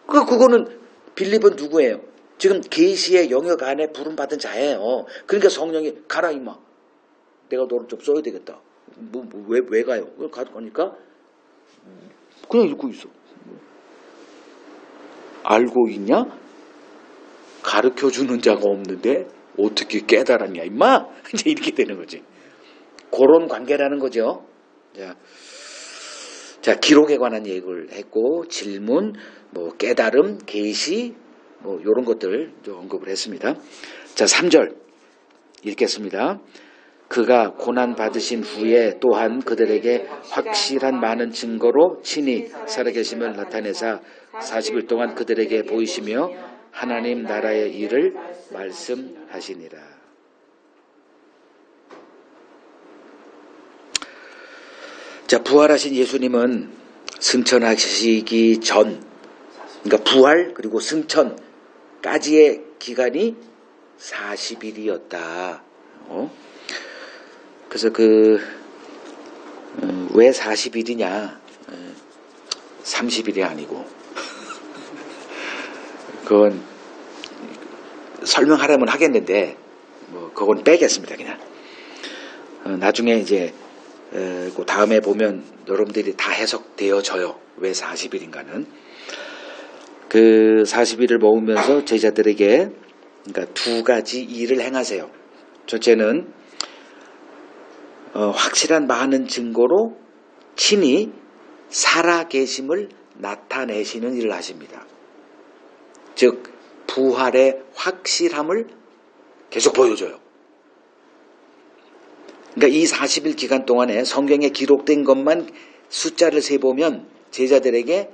그거는 빌립은 누구예요? 지금 계시의 영역 안에 부름받은 자예요. 그러니까 성령이 가라 임마. 내가 너를 좀 써야 되겠다. 왜 가요? 가니까 그냥 읽고 있어. 알고 있냐? 가르쳐주는 자가 없는데 어떻게 깨달았냐 임마? 이제 이렇게 되는 거지. 그런 관계라는 거죠. 자, 기록에 관한 얘기를 했고 질문, 깨달음, 계시 이런 것들 언급을 했습니다. 자, 3절 읽겠습니다. 그가 고난 받으신 후에 또한 그들에게 확실한 많은 증거로 친히 살아계심을 나타내사 40일 동안 그들에게 보이시며 하나님 나라의 일을 말씀하시니라. 자, 부활하신 예수님은 승천하시기 전, 그러니까 부활 그리고 승천까지의 기간이 40일이었다. 그래서 왜 40일이냐? 30일이 아니고 그건 설명하려면 하겠는데 그건 빼겠습니다. 그냥 나중에 이제 그 다음에 보면 여러분들이 다 해석되어져요. 왜 40일인가는. 그 40일을 모으면서 제자들에게 그러니까 두 가지 일을 행하세요. 첫째는 확실한 많은 증거로 친히 살아계심을 나타내시는 일을 하십니다. 즉 부활의 확실함을 계속 보여줘요. 그러니까 이 40일 기간 동안에 성경에 기록된 것만 숫자를 세보면 제자들에게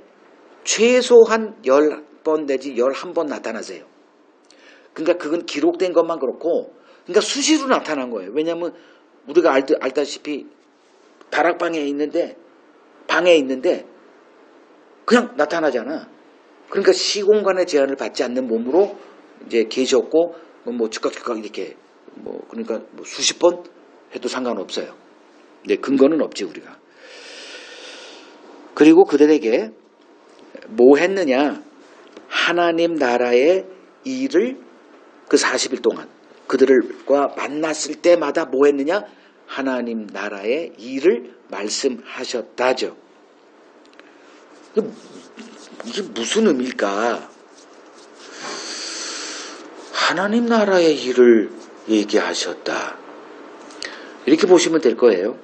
최소한 10번 내지 11번 나타나세요. 그러니까 그건 기록된 것만 그렇고 그러니까 수시로 나타난 거예요. 왜냐하면 우리가 알다시피 다락방에 있는데 방에 있는데 그냥 나타나잖아. 그러니까 시공간의 제한을 받지 않는 몸으로 이제 계셨고 즉각 이렇게 그러니까 수십 번 해도 상관없어요. 네, 근거는 없지 우리가. 그리고 그들에게 뭐 했느냐? 하나님 나라의 일을 그 40일 동안 그들과 만났을 때마다 뭐 했느냐? 하나님 나라의 일을 말씀하셨다죠. 이게 무슨 의미일까? 하나님 나라의 일을 얘기하셨다. 이렇게 보시면 될 거예요.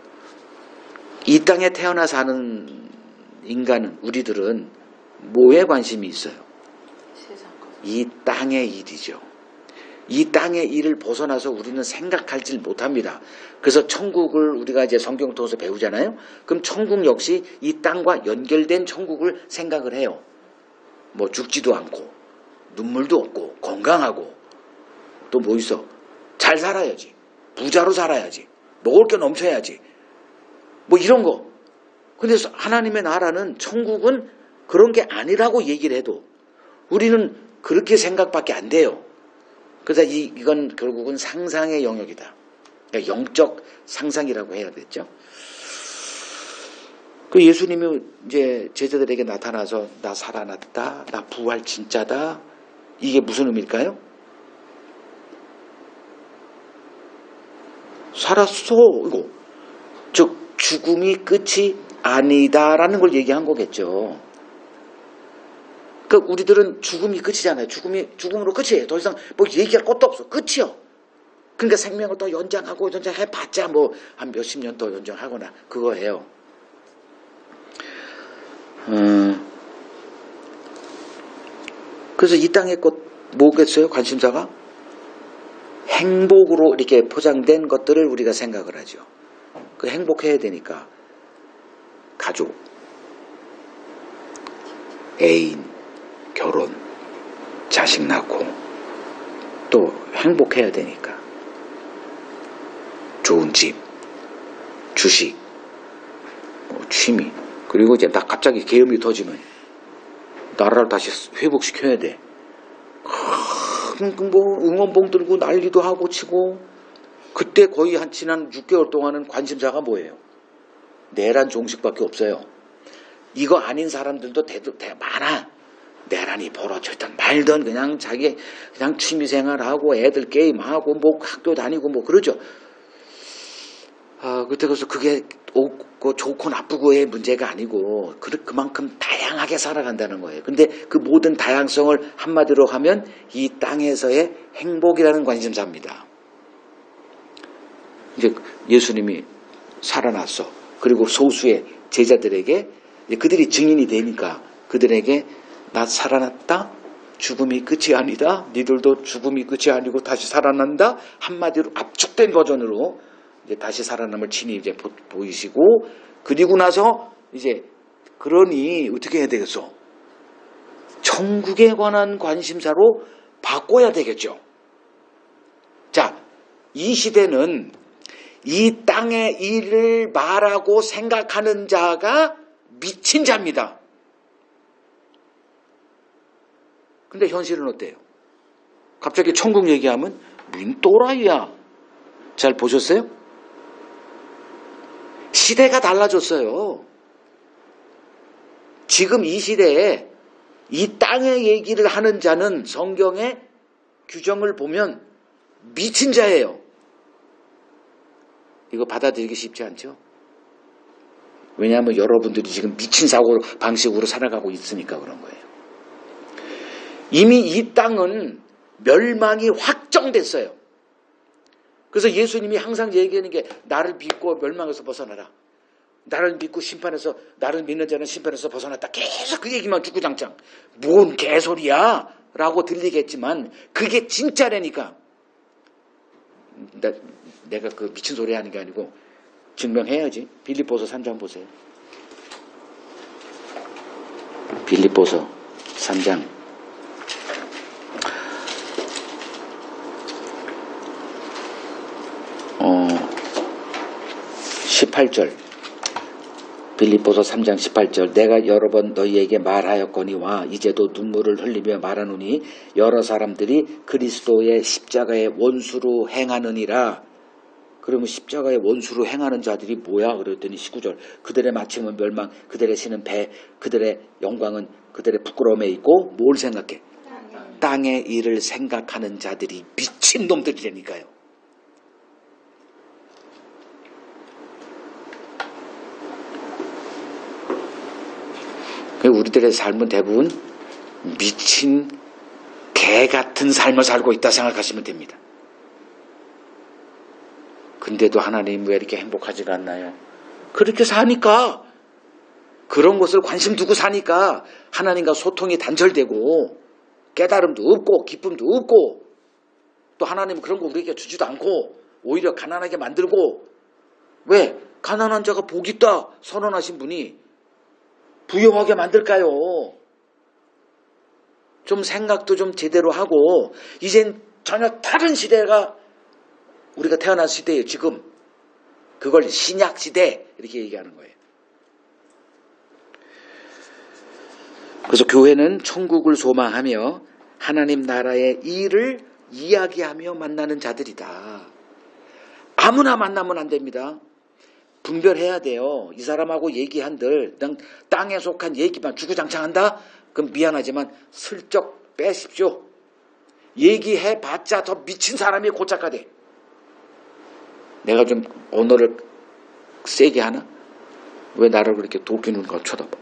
이 땅에 태어나 사는 인간은 우리들은 뭐에 관심이 있어요? 이 땅의 일이죠. 이 땅의 일을 벗어나서 우리는 생각하지 못합니다. 그래서 천국을 우리가 이제 성경 통해서 배우잖아요. 그럼 천국 역시 이 땅과 연결된 천국을 생각을 해요. 죽지도 않고 눈물도 없고 건강하고 또 뭐 있어? 잘 살아야지. 부자로 살아야지. 먹을 게 넘쳐야지. 이런 거. 근데 하나님의 나라는 천국은 그런 게 아니라고 얘기를 해도 우리는 그렇게 생각밖에 안 돼요. 그래서 이건 결국은 상상의 영역이다. 그러니까 영적 상상이라고 해야 되죠. 그 예수님이 이제 제자들에게 나타나서 나 살아났다, 나 부활 진짜다. 이게 무슨 의미일까요? 살았어. 이거 즉 죽음이 끝이 아니다라는 걸 얘기한 거겠죠. 그러니까 우리들은 죽음이 끝이잖아요. 죽음으로 끝이에요. 더 이상 얘기할 것도 없어. 끝이요. 그러니까 생명을 더 연장하고 연장해봤자 한 몇십 년 더 연장하거나 그거예요. 그래서 이 땅의 것 뭐겠어요? 관심사가 행복으로 이렇게 포장된 것들을 우리가 생각을 하죠. 그 행복해야 되니까 가족, 애인, 결혼 자식 낳고 또 행복해야 되니까 좋은 집, 주식, 취미, 그리고 이제 나 갑자기 계엄이 터지면 나라를 다시 회복시켜야 돼. 뭐 응원봉 들고 난리도 하고 치고. 그때 거의 한 지난 6개월 동안은 관심사가 뭐예요? 내란 종식밖에 없어요. 이거 아닌 사람들도 많아. 내란이 벌어졌든 말든 그냥 자기 그냥 취미생활하고 애들 게임하고 뭐 학교 다니고 뭐 그러죠. 그때 그래서 그게 좋고 나쁘고의 문제가 아니고 그만큼 다양하게 살아간다는 거예요. 근데 그 모든 다양성을 한마디로 하면 이 땅에서의 행복이라는 관심사입니다. 이제 예수님이 살아났어. 그리고 소수의 제자들에게 그들이 증인이 되니까 그들에게 나 살아났다. 죽음이 끝이 아니다. 니들도 죽음이 끝이 아니고 다시 살아난다. 한마디로 압축된 버전으로 이제 다시 살아남을 친히 이제 보이시고, 그리고 나서 이제 그러니 어떻게 해야 되겠어? 천국에 관한 관심사로 바꿔야 되겠죠. 자, 이 시대는 이 땅의 일을 말하고 생각하는 자가 미친 자입니다. 근데 현실은 어때요? 갑자기 천국 얘기하면 민 또라이야. 잘 보셨어요? 시대가 달라졌어요. 지금 이 시대에 이 땅의 얘기를 하는 자는 성경의 규정을 보면 미친 자예요. 이거 받아들이기 쉽지 않죠? 왜냐하면 여러분들이 지금 미친 사고 방식으로 살아가고 있으니까 그런 거예요. 이미 이 땅은 멸망이 확정됐어요. 그래서 예수님이 항상 얘기하는 게 나를 믿고 멸망에서 벗어나라. 나를 믿고 심판에서, 나를 믿는 자는 심판에서 벗어났다. 계속 그 얘기만 주구장창. 뭔 개소리야? 라고 들리겠지만 그게 진짜라니까. 내가 그 미친 소리 하는 게 아니고 증명해야지. 빌립보서 3장 보세요. 빌립보서 3장 18절. 빌립보서 3장 18절. 내가 여러 번 너희에게 말하였거니와 이제도 눈물을 흘리며 말하노니 여러 사람들이 그리스도의 십자가의 원수로 행하느니라. 그러면 십자가의 원수로 행하는 자들이 뭐야? 그랬더니 19절. 그들의 마침은 멸망, 그들의 신은 배, 그들의 영광은 그들의 부끄러움에 있고 뭘 생각해? 땅의 일을 생각하는 자들이 미친놈들이라니까요. 우리들의 삶은 대부분 미친 개 같은 삶을 살고 있다 생각하시면 됩니다. 근데도 하나님 왜 이렇게 행복하지가 않나요? 그렇게 사니까, 그런 것을 관심 두고 사니까 하나님과 소통이 단절되고 깨달음도 없고 기쁨도 없고, 또 하나님은 그런 거 우리에게 주지도 않고 오히려 가난하게 만들고. 왜? 가난한 자가 복 있다 선언하신 분이 부유하게 만들까요? 좀 생각도 좀 제대로 하고. 이젠 전혀 다른 시대가 우리가 태어난 시대예요. 지금 그걸 신약 시대 이렇게 얘기하는 거예요. 그래서 교회는 천국을 소망하며 하나님 나라의 일을 이야기하며 만나는 자들이다. 아무나 만나면 안 됩니다. 분별해야 돼요. 이 사람하고 얘기한들 그냥 땅에 속한 얘기만 주구장창한다? 그럼 미안하지만 슬쩍 빼십시오. 얘기해봤자 더 미친 사람이 고착화 돼. 내가 좀 언어를 세게 하나? 왜 나를 그렇게 도끼는 걸 쳐다봐?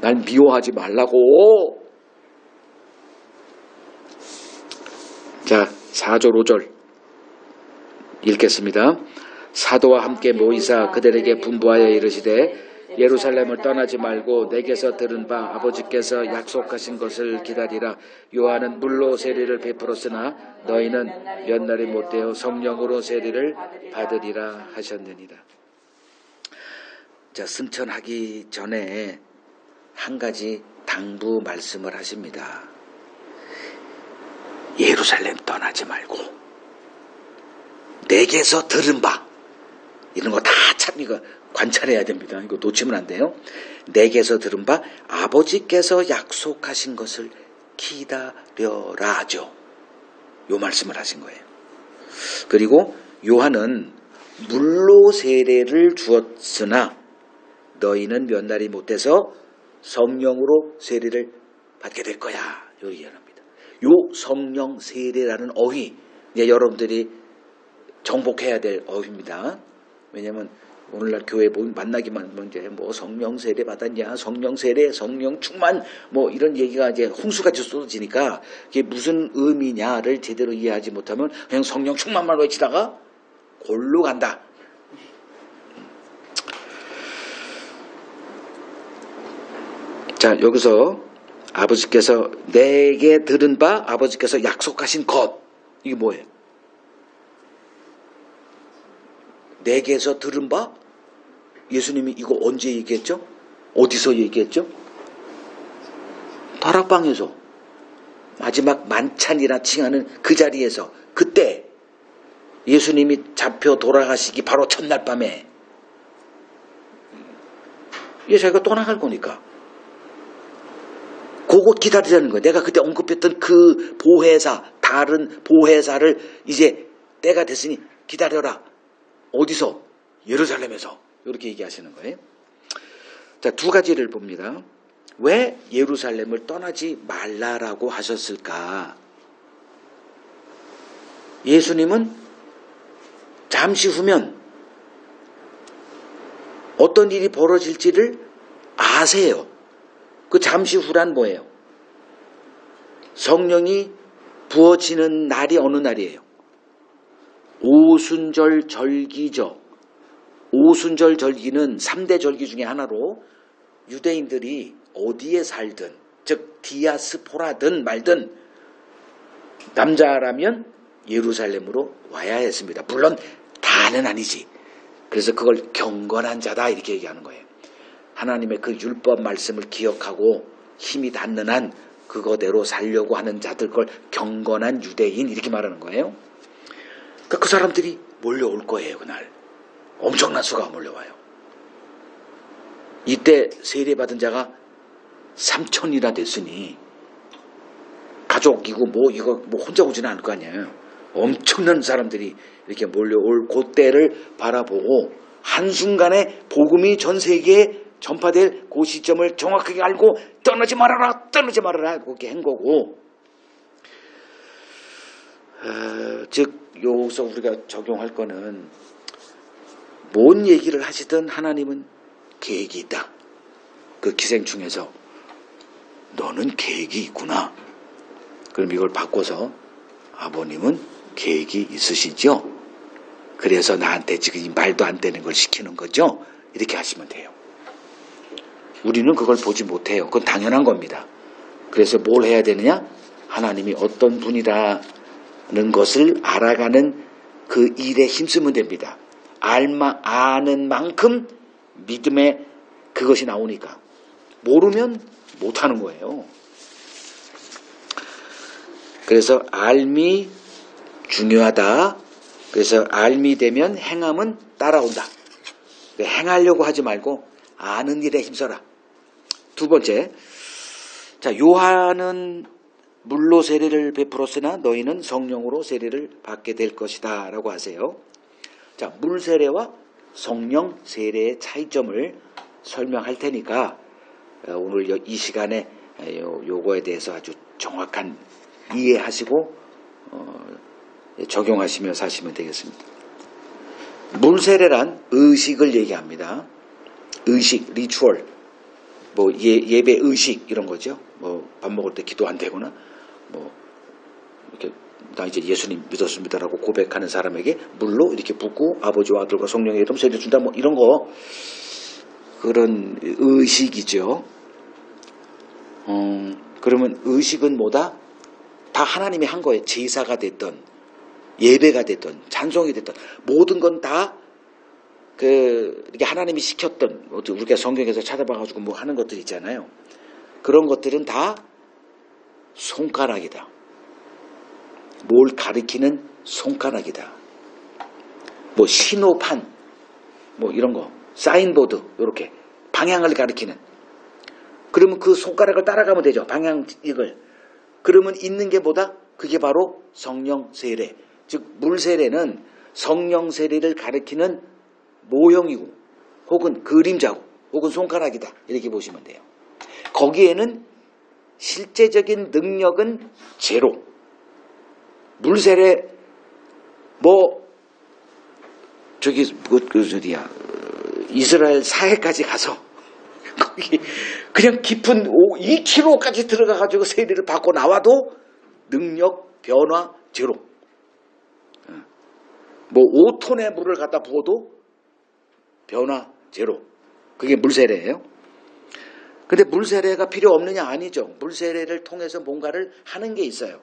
날 미워하지 말라고. 자, 4절 5절 읽겠습니다. 사도와 함께 모이사 그들에게 분부하여 이르시되 예루살렘을 떠나지 말고 내게서 들은 바 아버지께서 약속하신 것을 기다리라. 요한은 물로 세례를 베풀었으나 너희는 몇 날이 못되어 성령으로 세례를 받으리라 하셨느니라. 자, 승천하기 전에 한 가지 당부 말씀을 하십니다. 예루살렘 떠나지 말고 내게서 들은 바 이런 거 다 참 이거 관찰해야 됩니다. 이거 놓치면 안 돼요. 내게서 들은 바 아버지께서 약속하신 것을 기다려라 하죠. 요 말씀을 하신 거예요. 그리고 요한은 물로 세례를 주었으나 너희는 몇 날이 못돼서 성령으로 세례를 받게 될 거야. 요 얘기합니다. 요 성령 세례라는 어휘 이제 여러분들이 정복해야 될 어휘입니다. 왜냐하면 오늘날 교회 만나기만 하면 이제 뭐 성령 세례 받았냐, 성령 세례, 성령 충만 뭐 이런 얘기가 이제 홍수같이 쏟아지니까 그게 무슨 의미냐를 제대로 이해하지 못하면 그냥 성령 충만만 외치다가 골로 간다. 자, 여기서 아버지께서 내게 들은 바 아버지께서 약속하신 것 이게 뭐예요? 내게서 들은 바 예수님이 이거 언제 얘기했죠? 어디서 얘기했죠? 다락방에서 마지막 만찬이라 칭하는 그 자리에서 그때 예수님이 잡혀 돌아가시기 바로 첫날 밤에 자기가 떠나갈 거니까 그거 기다리라는 거예요. 내가 그때 언급했던 그 보혜사 다른 보혜사를 이제 때가 됐으니 기다려라. 어디서? 예루살렘에서. 이렇게 얘기하시는 거예요. 자, 두 가지를 봅니다. 왜 예루살렘을 떠나지 말라라고 하셨을까? 예수님은 잠시 후면 어떤 일이 벌어질지를 아세요. 그 잠시 후란 뭐예요? 성령이 부어지는 날이 어느 날이에요? 오순절 절기죠. 오순절 절기는 3대 절기 중에 하나로 유대인들이 어디에 살든 즉 디아스포라든 말든 남자라면 예루살렘으로 와야 했습니다. 물론 다는 아니지. 그래서 그걸 경건한 자다 이렇게 얘기하는 거예요. 하나님의 그 율법 말씀을 기억하고 힘이 닿는 한 그거대로 살려고 하는 자들 걸 경건한 유대인 이렇게 말하는 거예요. 그러니까 그 사람들이 몰려올 거예요. 그날 엄청난 수가 몰려와요. 이때 세례받은 자가 3,000이나 됐으니 가족이고 뭐 이거 뭐 혼자 오지는 않을 거 아니에요. 엄청난 사람들이 이렇게 몰려올 그때를 바라보고 한순간에 복음이 전 세계에 전파될 그 시점을 정확하게 알고 떠나지 말아라 그렇게 한 거고 즉 여기서 우리가 적용할 거는 뭔 얘기를 하시든 하나님은 계획이 있다. 그 기생충에서 너는 계획이 있구나. 그럼 이걸 바꿔서 아버님은 계획이 있으시죠? 그래서 나한테 지금 이 말도 안 되는 걸 시키는 거죠? 이렇게 하시면 돼요. 우리는 그걸 보지 못해요. 그건 당연한 겁니다. 그래서 뭘 해야 되느냐? 하나님이 어떤 분이라는 것을 알아가는 그 일에 힘쓰면 됩니다. 아는 만큼 믿음의 그것이 나오니까. 모르면 못하는 거예요. 그래서 알미 중요하다. 그래서 알미 되면 행함은 따라온다. 행하려고 하지 말고 아는 일에 힘써라. 두 번째, 자 요한은 물로 세례를 베풀었으나 너희는 성령으로 세례를 받게 될 것이다 라고 하세요. 자, 물 세례와 성령 세례의 차이점을 설명할 테니까 오늘 이 시간에 요거에 대해서 아주 정확한 이해하시고 적용하시며 사시면 되겠습니다. 물 세례란 의식을 얘기합니다. 의식, 리추얼, 뭐 예배 의식 이런 거죠. 뭐 밥 먹을 때 기도 안 되거나 뭐 이렇게 나 이제 예수님 믿었습니다라고 고백하는 사람에게 물로 이렇게 붓고 아버지와 아들과 성령의 이름 세례 준다 뭐 이런 거 그런 의식이죠. 그러면 의식은 뭐다? 다 하나님이 한 거예요. 제사가 됐던 예배가 됐던 찬송이 됐던 모든 건 다 이게 하나님이 시켰던 우리가 성경에서 찾아봐가지고 뭐 하는 것들 있잖아요. 그런 것들은 다 손가락이다. 뭘 가리키는 손가락이다. 뭐 신호판, 뭐 이런 거, 사인보드, 이렇게 방향을 가리키는. 그러면 그 손가락을 따라가면 되죠. 방향 이걸. 그러면 있는 게 뭐다? 그게 바로 성령 세례. 즉 물 세례는 성령 세례를 가리키는 모형이고, 혹은 그림자고, 혹은 손가락이다. 이렇게 보시면 돼요. 거기에는 실제적인 능력은 제로. 물 세례 이스라엘 사해까지 가서 거기 그냥 깊은 2km까지 들어가가지고 세례를 받고 나와도 능력 변화 제로. 뭐 5톤의 물을 갖다 부어도 변화 제로. 그게 물세례예요. 근데 물세례가 필요 없느냐? 아니죠. 물세례를 통해서 뭔가를 하는 게 있어요.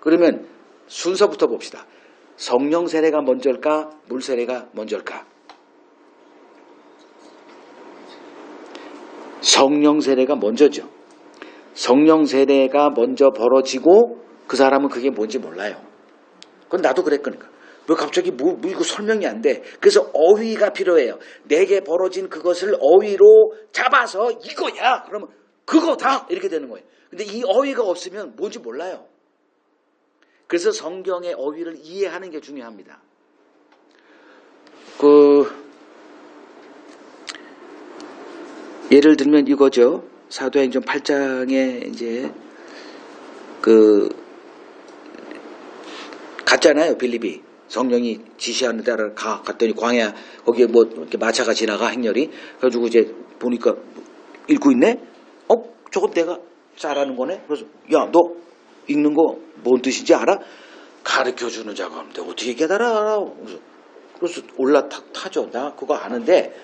그러면 순서부터 봅시다. 성령 세례가 먼저일까? 물세례가 먼저일까? 성령 세례가 먼저죠. 성령 세례가 먼저 벌어지고 그 사람은 그게 뭔지 몰라요. 그건 나도 그랬거니까. 왜 갑자기 이거 설명이 안 돼? 그래서 어휘가 필요해요. 내게 벌어진 그것을 어휘로 잡아서 이거야. 그러면 그거다. 이렇게 되는 거예요. 근데 이 어휘가 없으면 뭔지 몰라요. 그래서 성경의 어휘를 이해하는 게 중요합니다. 예를 들면 이거죠. 사도행전 8장에 이제 갔잖아요. 빌립이 성령이 지시하는 데를 갔더니 광야 거기에 뭐 이렇게 마차가 지나가 행렬이. 그래가지고 이제 보니까 읽고 있네. 저건 내가 잘하는 거네. 그래서 야, 너 읽는 거 뭔 뜻인지 알아? 가르쳐주는 자가 없는데 어떻게 깨달아? 그래서 올라타죠. 나 그거 아는데.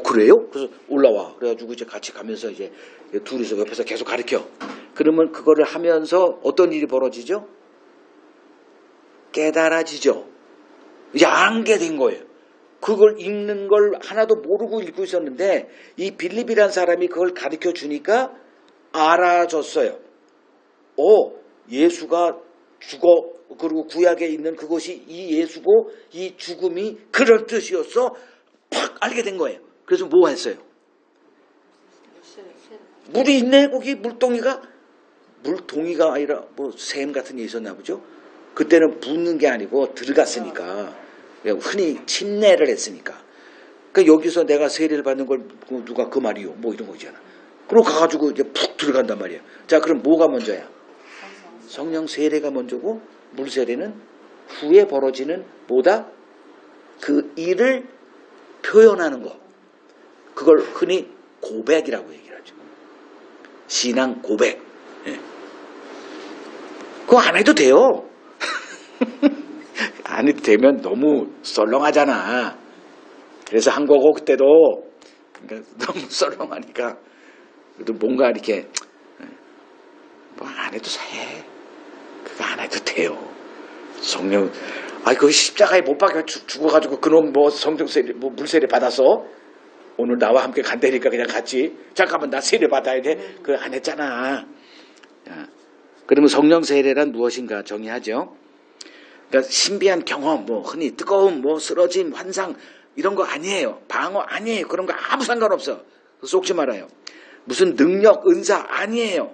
그래요? 그래서 올라와. 그래가지고 이제 같이 가면서 이제 둘이서 옆에서 계속 가르쳐. 그러면 그거를 하면서 어떤 일이 벌어지죠? 깨달아지죠. 이제 알게 된 거예요. 그걸 읽는 걸 하나도 모르고 읽고 있었는데 이 빌립이라는 사람이 그걸 가르쳐 주니까 알아졌어요. 예수가 죽어. 그리고 구약에 있는 그것이 이 예수고 이 죽음이 그런 뜻이었어. 팍 알게 된 거예요. 그래서 뭐 했어요? 물이 있네. 거기 물동이가 아니라 뭐 샘 같은 게 있었나 보죠. 그때는 붓는 게 아니고 들어갔으니까 흔히 침례를 했으니까. 그러니까 여기서 내가 세례를 받는 걸 누가 그 말이요 뭐 이런 거잖아. 그러고 가가지고 이제 푹 들어간단 말이야. 자, 그럼 뭐가 먼저야? 성령 세례가 먼저고 물 세례는 후에 벌어지는 뭐다? 그 일을 표현하는 거. 그걸 흔히 고백이라고 얘기를 하죠. 신앙 고백. 예. 그거 안 해도 돼요. 안 해도 되면 너무 썰렁하잖아. 그래서 한 거고 그때도 그러니까 너무 썰렁하니까 그래도 뭔가 이렇게 뭐 안 해도 해. 그거 안 해도 돼요. 성령 그 십자가에 못 박혀 죽어가지고 그놈 뭐 성령 세례 뭐 물세례 받아서 오늘 나와 함께 간다니까 그냥 같이 잠깐만 나 세례 받아야 돼. 그거 안 했잖아. 그러면 성령 세례란 무엇인가 정의하죠. 그러니까 신비한 경험, 뭐 흔히 뜨거움, 뭐 쓰러짐, 환상 이런 거 아니에요. 방어 아니에요. 그런 거 아무 상관없어. 속지 말아요. 무슨 능력, 은사 아니에요.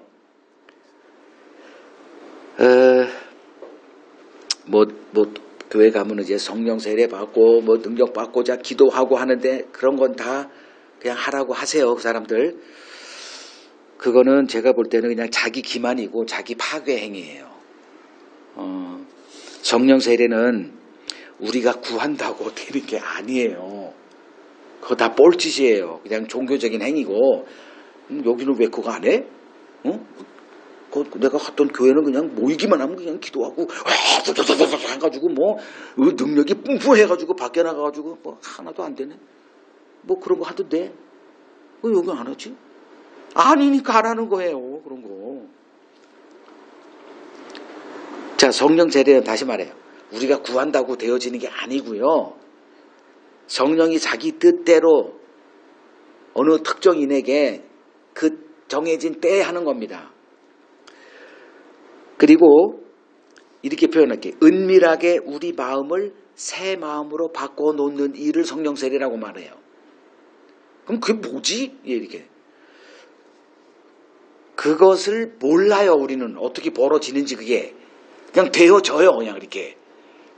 교회 가면 이제 성령 세례 받고 뭐 능력 받고자 기도하고 하는데 그런 건 다 그냥 하라고 하세요. 그 사람들. 그거는 제가 볼 때는 그냥 자기 기만이고 자기 파괴 행위예요. 성령 세례는 우리가 구한다고 되는 게 아니에요. 그거 다 뻘짓이에요. 그냥 종교적인 행위고 여기는 왜 그거 안 해? 내가 갔던 교회는 그냥 모이기만 하면 그냥 기도하고 해가지고 뭐 능력이 뿜뿜해가지고 밖에 나가가지고 뭐 하나도 안 되네. 뭐 그런 거 하던데 왜 여기 안 하지? 아니니까 안 하는 거예요. 그런 거. 자, 성령 세례는 다시 말해요. 우리가 구한다고 되어지는 게 아니고요. 성령이 자기 뜻대로 어느 특정인에게 그 정해진 때에 하는 겁니다. 그리고 이렇게 표현할게. 은밀하게 우리 마음을 새 마음으로 바꿔놓는 일을 성령 세례라고 말해요. 그럼 그게 뭐지? 이렇게. 그것을 몰라요. 우리는 어떻게 벌어지는지. 그게 그냥 되어져요. 그냥 이렇게.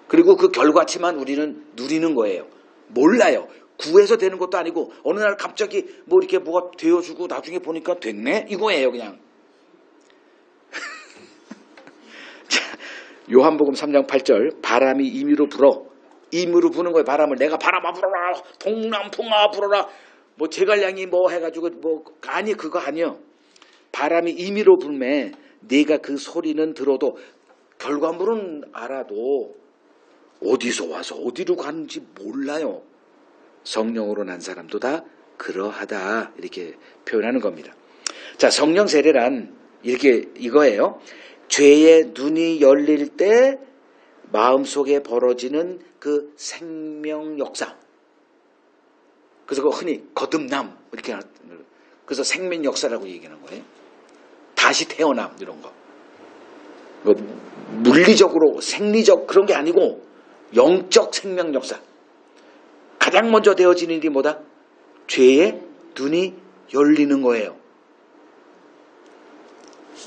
그리고 그 결과치만 우리는 누리는 거예요. 몰라요. 구해서 되는 것도 아니고 어느 날 갑자기 뭐 이렇게 뭐가 되어주고 나중에 보니까 됐네? 이거예요. 그냥. 자, 요한복음 3장 8절 바람이 임의로 불어. 임의로 부는 거예요. 바람을. 내가 바람아 불어라. 동남풍아 불어라. 뭐 제갈량이 뭐 해가지고 뭐 아니 그거 아니요. 바람이 임의로 불매 네가 그 소리는 들어도 결과물은 알아도 어디서 와서 어디로 가는지 몰라요. 성령으로 난 사람도 다 그러하다 이렇게 표현하는 겁니다. 자, 성령 세례란 이렇게 이거예요. 죄의 눈이 열릴 때 마음속에 벌어지는 그 생명 역사. 그래서 흔히 거듭남 이렇게 그래서 생명 역사라고 얘기하는 거예요. 다시 태어남 이런 거. 물리적으로 생리적 그런 게 아니고 영적 생명 역사. 가장 먼저 되어지는 일이 뭐다? 죄의 눈이 열리는 거예요.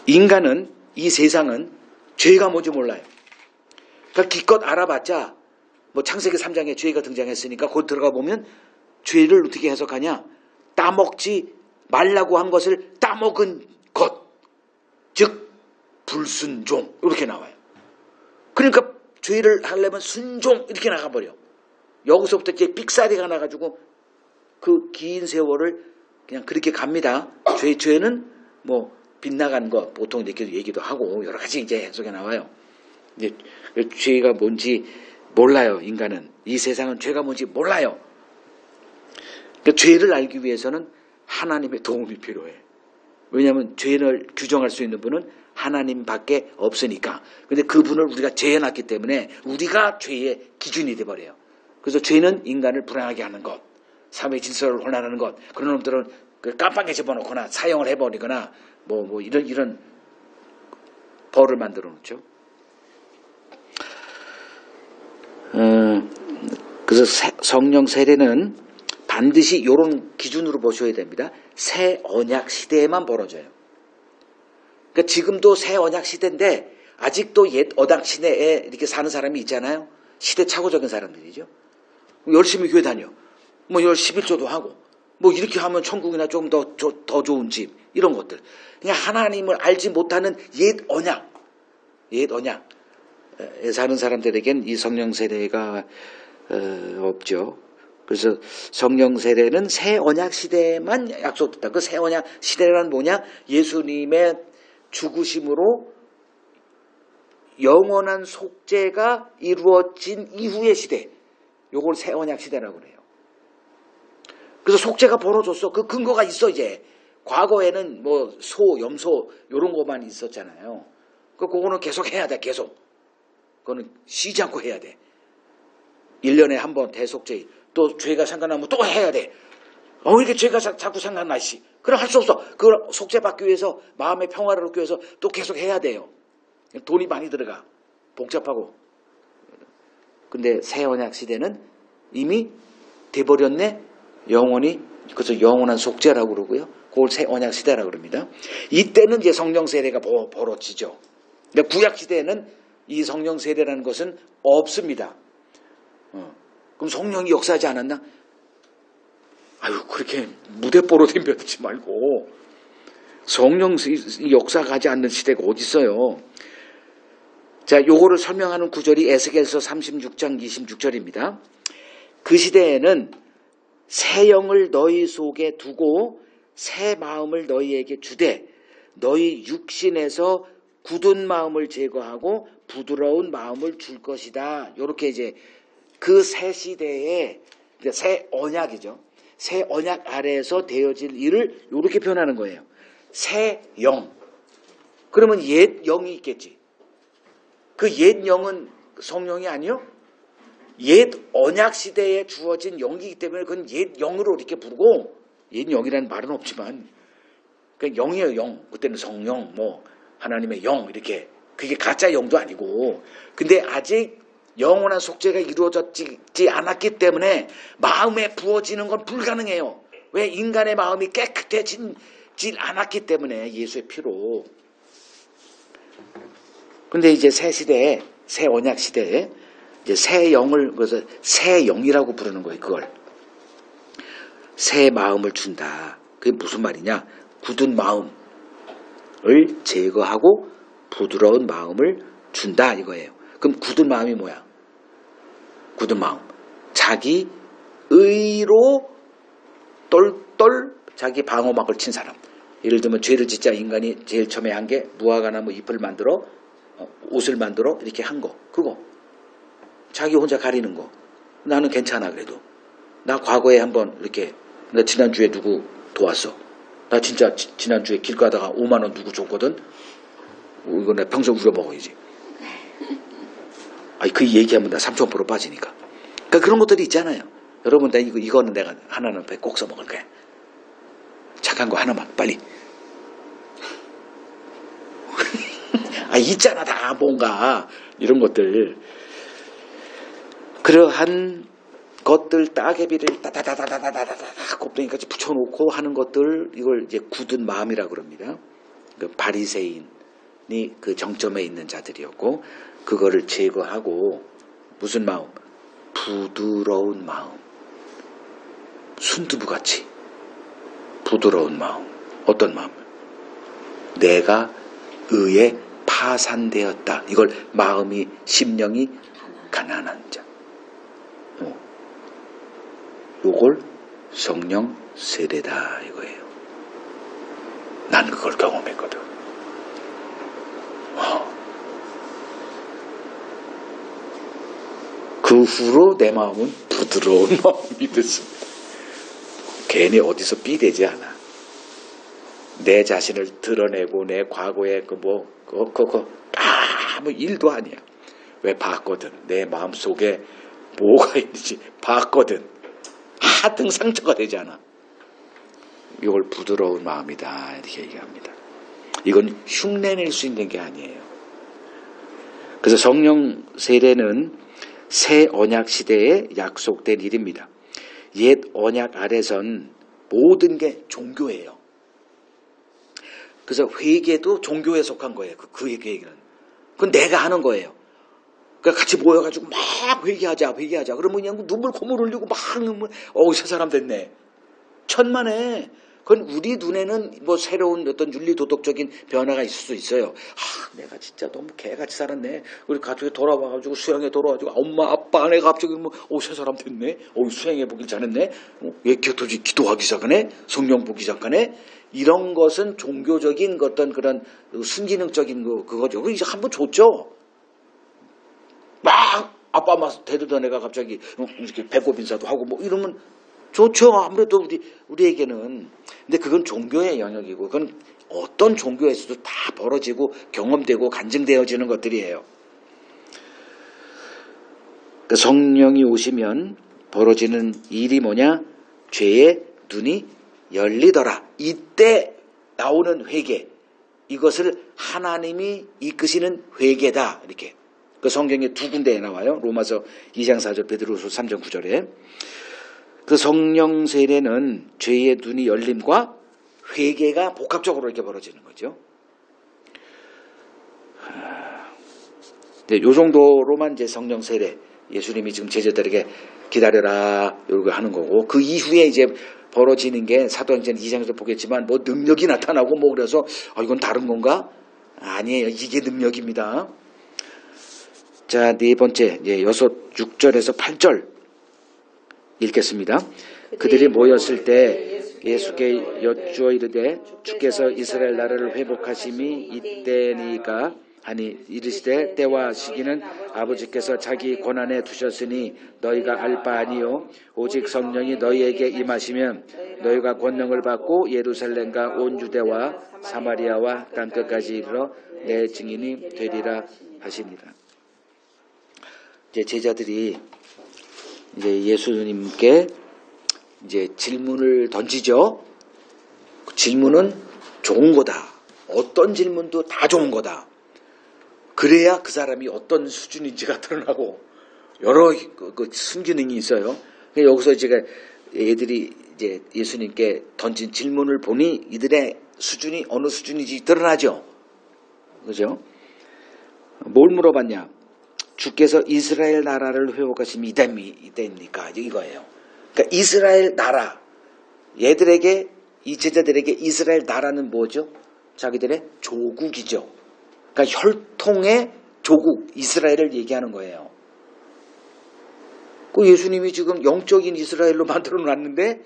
인간은 이 세상은 죄가 뭔지 몰라요. 그러니까 기껏 알아봤자 뭐 창세기 3장에 죄가 등장했으니까 곧 들어가 보면 죄를 어떻게 해석하냐? 따먹지 말라고 한 것을 따먹은 것. 즉 불순종 이렇게 나와요. 그러니까 죄를 하려면 순종 이렇게 나가버려. 여기서부터 이제 삑사리가 나가지고 그 긴 세월을 그냥 그렇게 갑니다. 죄는 뭐 빗나간 거 보통 이렇게 얘기도 하고 여러 가지 이제 해석이 나와요. 이제 죄가 뭔지 몰라요. 인간은 이 세상은 죄가 뭔지 몰라요. 그러니까 죄를 알기 위해서는 하나님의 도움이 필요해. 왜냐하면 죄를 규정할 수 있는 분은 하나님밖에 없으니까. 근데 그분을 우리가 죄해놨기 때문에 우리가 죄의 기준이 돼버려요. 그래서 죄는 인간을 불안하게 하는 것, 삶의 질서를 혼란하는 것. 그런 놈들은 깜빡이 집어넣거나 사형을 해버리거나 뭐 이런 벌을 만들어 놓죠. 그래서 성령 세례는 반드시 이런 기준으로 보셔야 됩니다. 새 언약 시대에만 벌어져요. 그러니까 지금도 새 언약 시대인데 아직도 옛 언약 시대에 이렇게 사는 사람이 있잖아요. 시대착오적인 사람들이죠. 열심히 교회 다녀. 뭐 11조도 하고 뭐 이렇게 하면 천국이나 좀 더 좋은 집 이런 것들. 그냥 하나님을 알지 못하는 옛 언약에 사는 사람들에겐 이 성령 세례가 없죠. 그래서 성령 세례는 새 언약 시대에만 약속됐다. 그 새 언약 시대란 뭐냐? 예수님의 죽으심으로 영원한 속죄가 이루어진 이후의 시대. 요걸 새 언약 시대라고 그래요. 그래서 속죄가 벌어졌어. 그 근거가 있어 이제. 과거에는 뭐 염소 요런 것만 있었잖아요. 그거는 계속 해야 돼. 계속. 그거는 쉬지 않고 해야 돼. 1년에 한 번 대속죄. 또 죄가 생각나면 또 해야 돼. 이렇게 죄가 자꾸 생각나 씨. 그럼 할 수 없어. 그걸 속죄받기 위해서 마음의 평화를 얻기 위해서 또 계속 해야 돼요. 돈이 많이 들어가. 복잡하고. 근데 새 언약 시대는 이미 돼버렸네. 영원히. 그래서 영원한 속죄라고 그러고요. 그걸 새 언약 시대라고 그럽니다. 이때는 이제 성령 세례가 벌어지죠. 근데 구약 시대에는 이 성령 세례라는 것은 없습니다. 그럼 성령이 역사하지 않았나? 그렇게 무대뽀로 덤벼들지 말고 성령 역사하지 않는 시대가 어디 있어요? 자, 요거를 설명하는 구절이 에스겔서 36장 26절입니다. 그 시대에는 새 영을 너희 속에 두고 새 마음을 너희에게 주되 너희 육신에서 굳은 마음을 제거하고 부드러운 마음을 줄 것이다. 요렇게 이제 그 새 시대에 새 언약이죠. 새 언약 아래에서 되어질 일을 이렇게 표현하는 거예요. 새 영. 그러면 옛 영이 있겠지. 그 옛 영은 성령이 아니요? 옛 언약 시대에 주어진 영이기 때문에 그건 옛 영으로 이렇게 부르고, 옛 영이라는 말은 없지만 그냥 영이에요. 영. 그때는 성령, 뭐 하나님의 영 이렇게 그게 가짜 영도 아니고. 근데 아직 영원한 속죄가 이루어지지 않았기 때문에 마음에 부어지는 건 불가능해요. 왜? 인간의 마음이 깨끗해지지 않았기 때문에 예수의 피로. 근데 이제 새 시대에, 새 언약 시대에 이제 새 영을, 그래서 새 영이라고 부르는 거예요. 그걸. 새 마음을 준다. 그게 무슨 말이냐? 굳은 마음을 제거하고 부드러운 마음을 준다 이거예요. 그럼 굳은 마음이 뭐야? 굳은 마음. 자기 의로 똘똘 자기 방어막을 친 사람. 예를 들면 죄를 짓자 인간이 제일 처음에 한 게 무화과나무 잎을 만들어 옷을 만들어 이렇게 한 거. 그거. 자기 혼자 가리는 거. 나는 괜찮아 그래도. 나 과거에 한번 이렇게 나 지난주에 누구 도왔어. 나 진짜 지난주에 길 가다가 5만 원 누구 줬거든. 이거 내 평생 우려 먹어야지. 아니 그 얘기하면 나 3,000% 빠지니까. 그러니까 그런 것들이 있잖아요. 여러분 나 이거는 내가 하나는 배 꼭 써먹을 거야. 착한 거 하나만 빨리. 아 있잖아 다 뭔가 이런 것들. 그러한 것들 따개비를 따다다다다다다다 곱덩이까지 붙여놓고 하는 것들 이걸 이제 굳은 마음이라고 그럽니다. 그 바리새인이 그 정점에 있는 자들이었고 그거를 제거하고 무슨 마음? 부드러운 마음. 순두부같이 부드러운 마음. 어떤 마음? 내가 의에 파산되었다. 이걸 마음이 심령이 가난한 자. 요걸 성령 세례다 이거예요. 난 그걸 경험했거든. 그 후로 내 마음은 부드러운 마음이 됐습니다. 괜히 어디서 삐대지 않아. 내 자신을 드러내고 내 과거에 아무 일도 아니야. 왜 봤거든. 내 마음속에 뭐가 있는지 봤거든. 하등 상처가 되지 않아. 이걸 부드러운 마음이다 이렇게 얘기합니다. 이건 흉내낼 수 있는 게 아니에요. 그래서 성령 세례는 새 언약 시대에 약속된 일입니다. 옛 언약 아래선 모든 게 종교예요. 그래서 회개도 종교에 속한 거예요. 그 얘기는. 그건 내가 하는 거예요. 그러니까 같이 모여가지고 막 회개하자. 그러면 그냥 눈물 콧물 흘리고 막 저 사람 됐네. 천만에. 그건 우리 눈에는 뭐 새로운 어떤 윤리도덕적인 변화가 있을 수 있어요. 내가 진짜 너무 개같이 살았네. 우리 가족에 돌아와가지고 수양에 돌아와가지고 엄마 아빠 내가 갑자기 새 사람 됐네. 수양해 보길 잘했네. 왜 기도하기 시작하네. 성령 보기 시작하네. 이런 것은 종교적인 어떤 그런 순기능적인 그거죠. 이제 한번 줬죠. 막 아빠 엄마 대두던 애가 갑자기 이렇게 배꼽 인사도 하고 이러면 좋죠. 아무래도 우리에게는. 근데 그건 종교의 영역이고 그건 어떤 종교에서도 다 벌어지고 경험되고 간증되어지는 것들이에요. 그러니까 성령이 오시면 벌어지는 일이 뭐냐? 죄의 눈이 열리더라. 이때 나오는 회개. 이것을 하나님이 이끄시는 회개다. 이렇게. 그 성경에 두 군데에 나와요. 로마서 2장 4절, 베드로후서 3장 9절에. 그 성령 세례는 죄의 눈이 열림과 회개가 복합적으로 이렇게 벌어지는 거죠. 네, 요 정도로만 이제 성령 세례, 예수님이 지금 제자들에게 기다려라 이렇게 하는 거고, 그 이후에 이제 벌어지는 게 사도행전 2장에서 보겠지만 능력이 나타나고 그래서 이건 다른 건가? 아니에요. 이게 능력입니다. 자, 네 번째, 6절에서 8절 읽겠습니다. 그들이 모였을 때 예수께 여쭈어 이르되 주께서 이스라엘 나라를 회복하심이 이때니까 하니 이르시되 때와 시기는 아버지께서 자기 권한에 두셨으니 너희가 알 바 아니요 오직 성령이 너희에게 임하시면 너희가 권능을 받고 예루살렘과 온 유대와 사마리아와 땅끝까지 이르러 내 증인이 되리라 하시니라. 이제 제자들이 이제 예수님께 이제 질문을 던지죠. 그 질문은 좋은 거다. 어떤 질문도 다 좋은 거다. 그래야 그 사람이 어떤 수준인지가 드러나고 여러 그 순기능이 있어요. 여기서 제가 애들이 이제 예수님께 던진 질문을 보니 이들의 수준이 어느 수준인지 드러나죠. 그죠? 뭘 물어봤냐? 주께서 이스라엘 나라를 회복하심이 이때입니까? 이거예요. 그러니까 이스라엘 나라, 얘들에게, 이 제자들에게 이스라엘 나라는 뭐죠? 자기들의 조국이죠. 그러니까 혈통의 조국, 이스라엘을 얘기하는 거예요. 그 예수님이 지금 영적인 이스라엘로 만들어 놨는데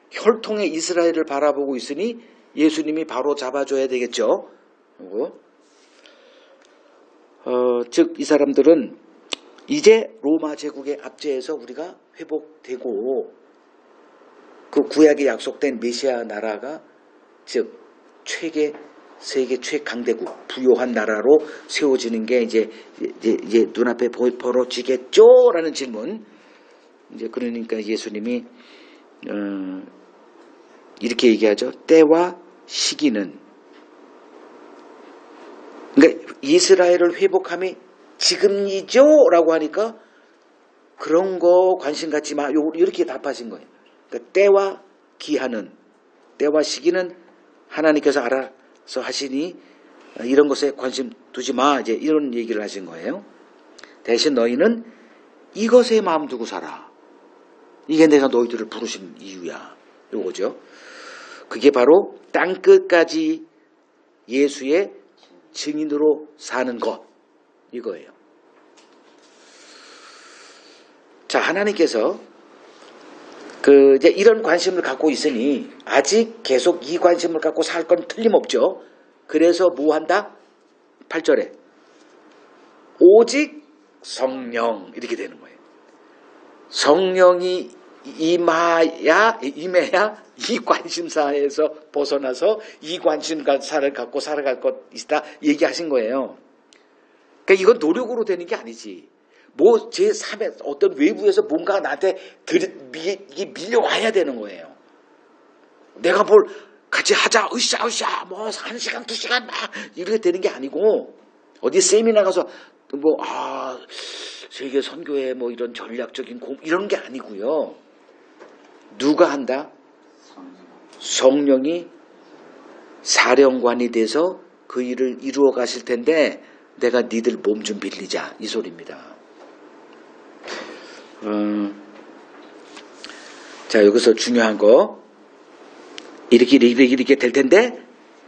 혈통의 이스라엘을 바라보고 있으니 예수님이 바로 잡아줘야 되겠죠. 즉 이 사람들은 이제 로마 제국의 압제에서 우리가 회복되고 그 구약에 약속된 메시아 나라가 즉 세계 최강대국 부요한 나라로 세워지는 게 이제 눈앞에 벌어지겠죠라는 질문. 이제 그러니까 예수님이 이렇게 얘기하죠. 때와 시기는, 그러니까 이스라엘을 회복함이 지금이죠라고 하니까 그런 거 관심 갖지 마. 이렇게 답하신 거예요. 그러니까 때와 기한은, 때와 시기는 하나님께서 알아서 하시니 이런 것에 관심 두지 마. 이제 이런 얘기를 하신 거예요. 대신 너희는 이것에 마음 두고 살아. 이게 내가 너희들을 부르신 이유야. 요거죠. 그게 바로 땅끝까지 예수의 증인으로 사는 것. 이거예요. 자, 하나님께서 이제 이런 관심을 갖고 있으니 아직 계속 이 관심을 갖고 살 건 틀림없죠. 그래서 뭐 한다? 8절에 오직 성령 이렇게 되는 거예요. 성령이 임해야 이 관심사에서 벗어나서 이 관심사를 갖고 살아갈 것이다 얘기하신 거예요. 그러니까 이건 노력으로 되는 게 아니지. 뭐 제3의 어떤 외부에서 뭔가 나한테 이게 밀려와야 되는 거예요. 내가 뭘 같이 하자 으쌰 뭐 1시간 2시간 막 이렇게 되는 게 아니고 어디 세미나 가서 세계 선교회 뭐 이런 전략적인 이런 게 아니고요. 누가 한다? 성령이 사령관이 돼서 그 일을 이루어 가실 텐데 내가 니들 몸 좀 빌리자 이 소리입니다. 자, 여기서 중요한 거 이렇게 될 텐데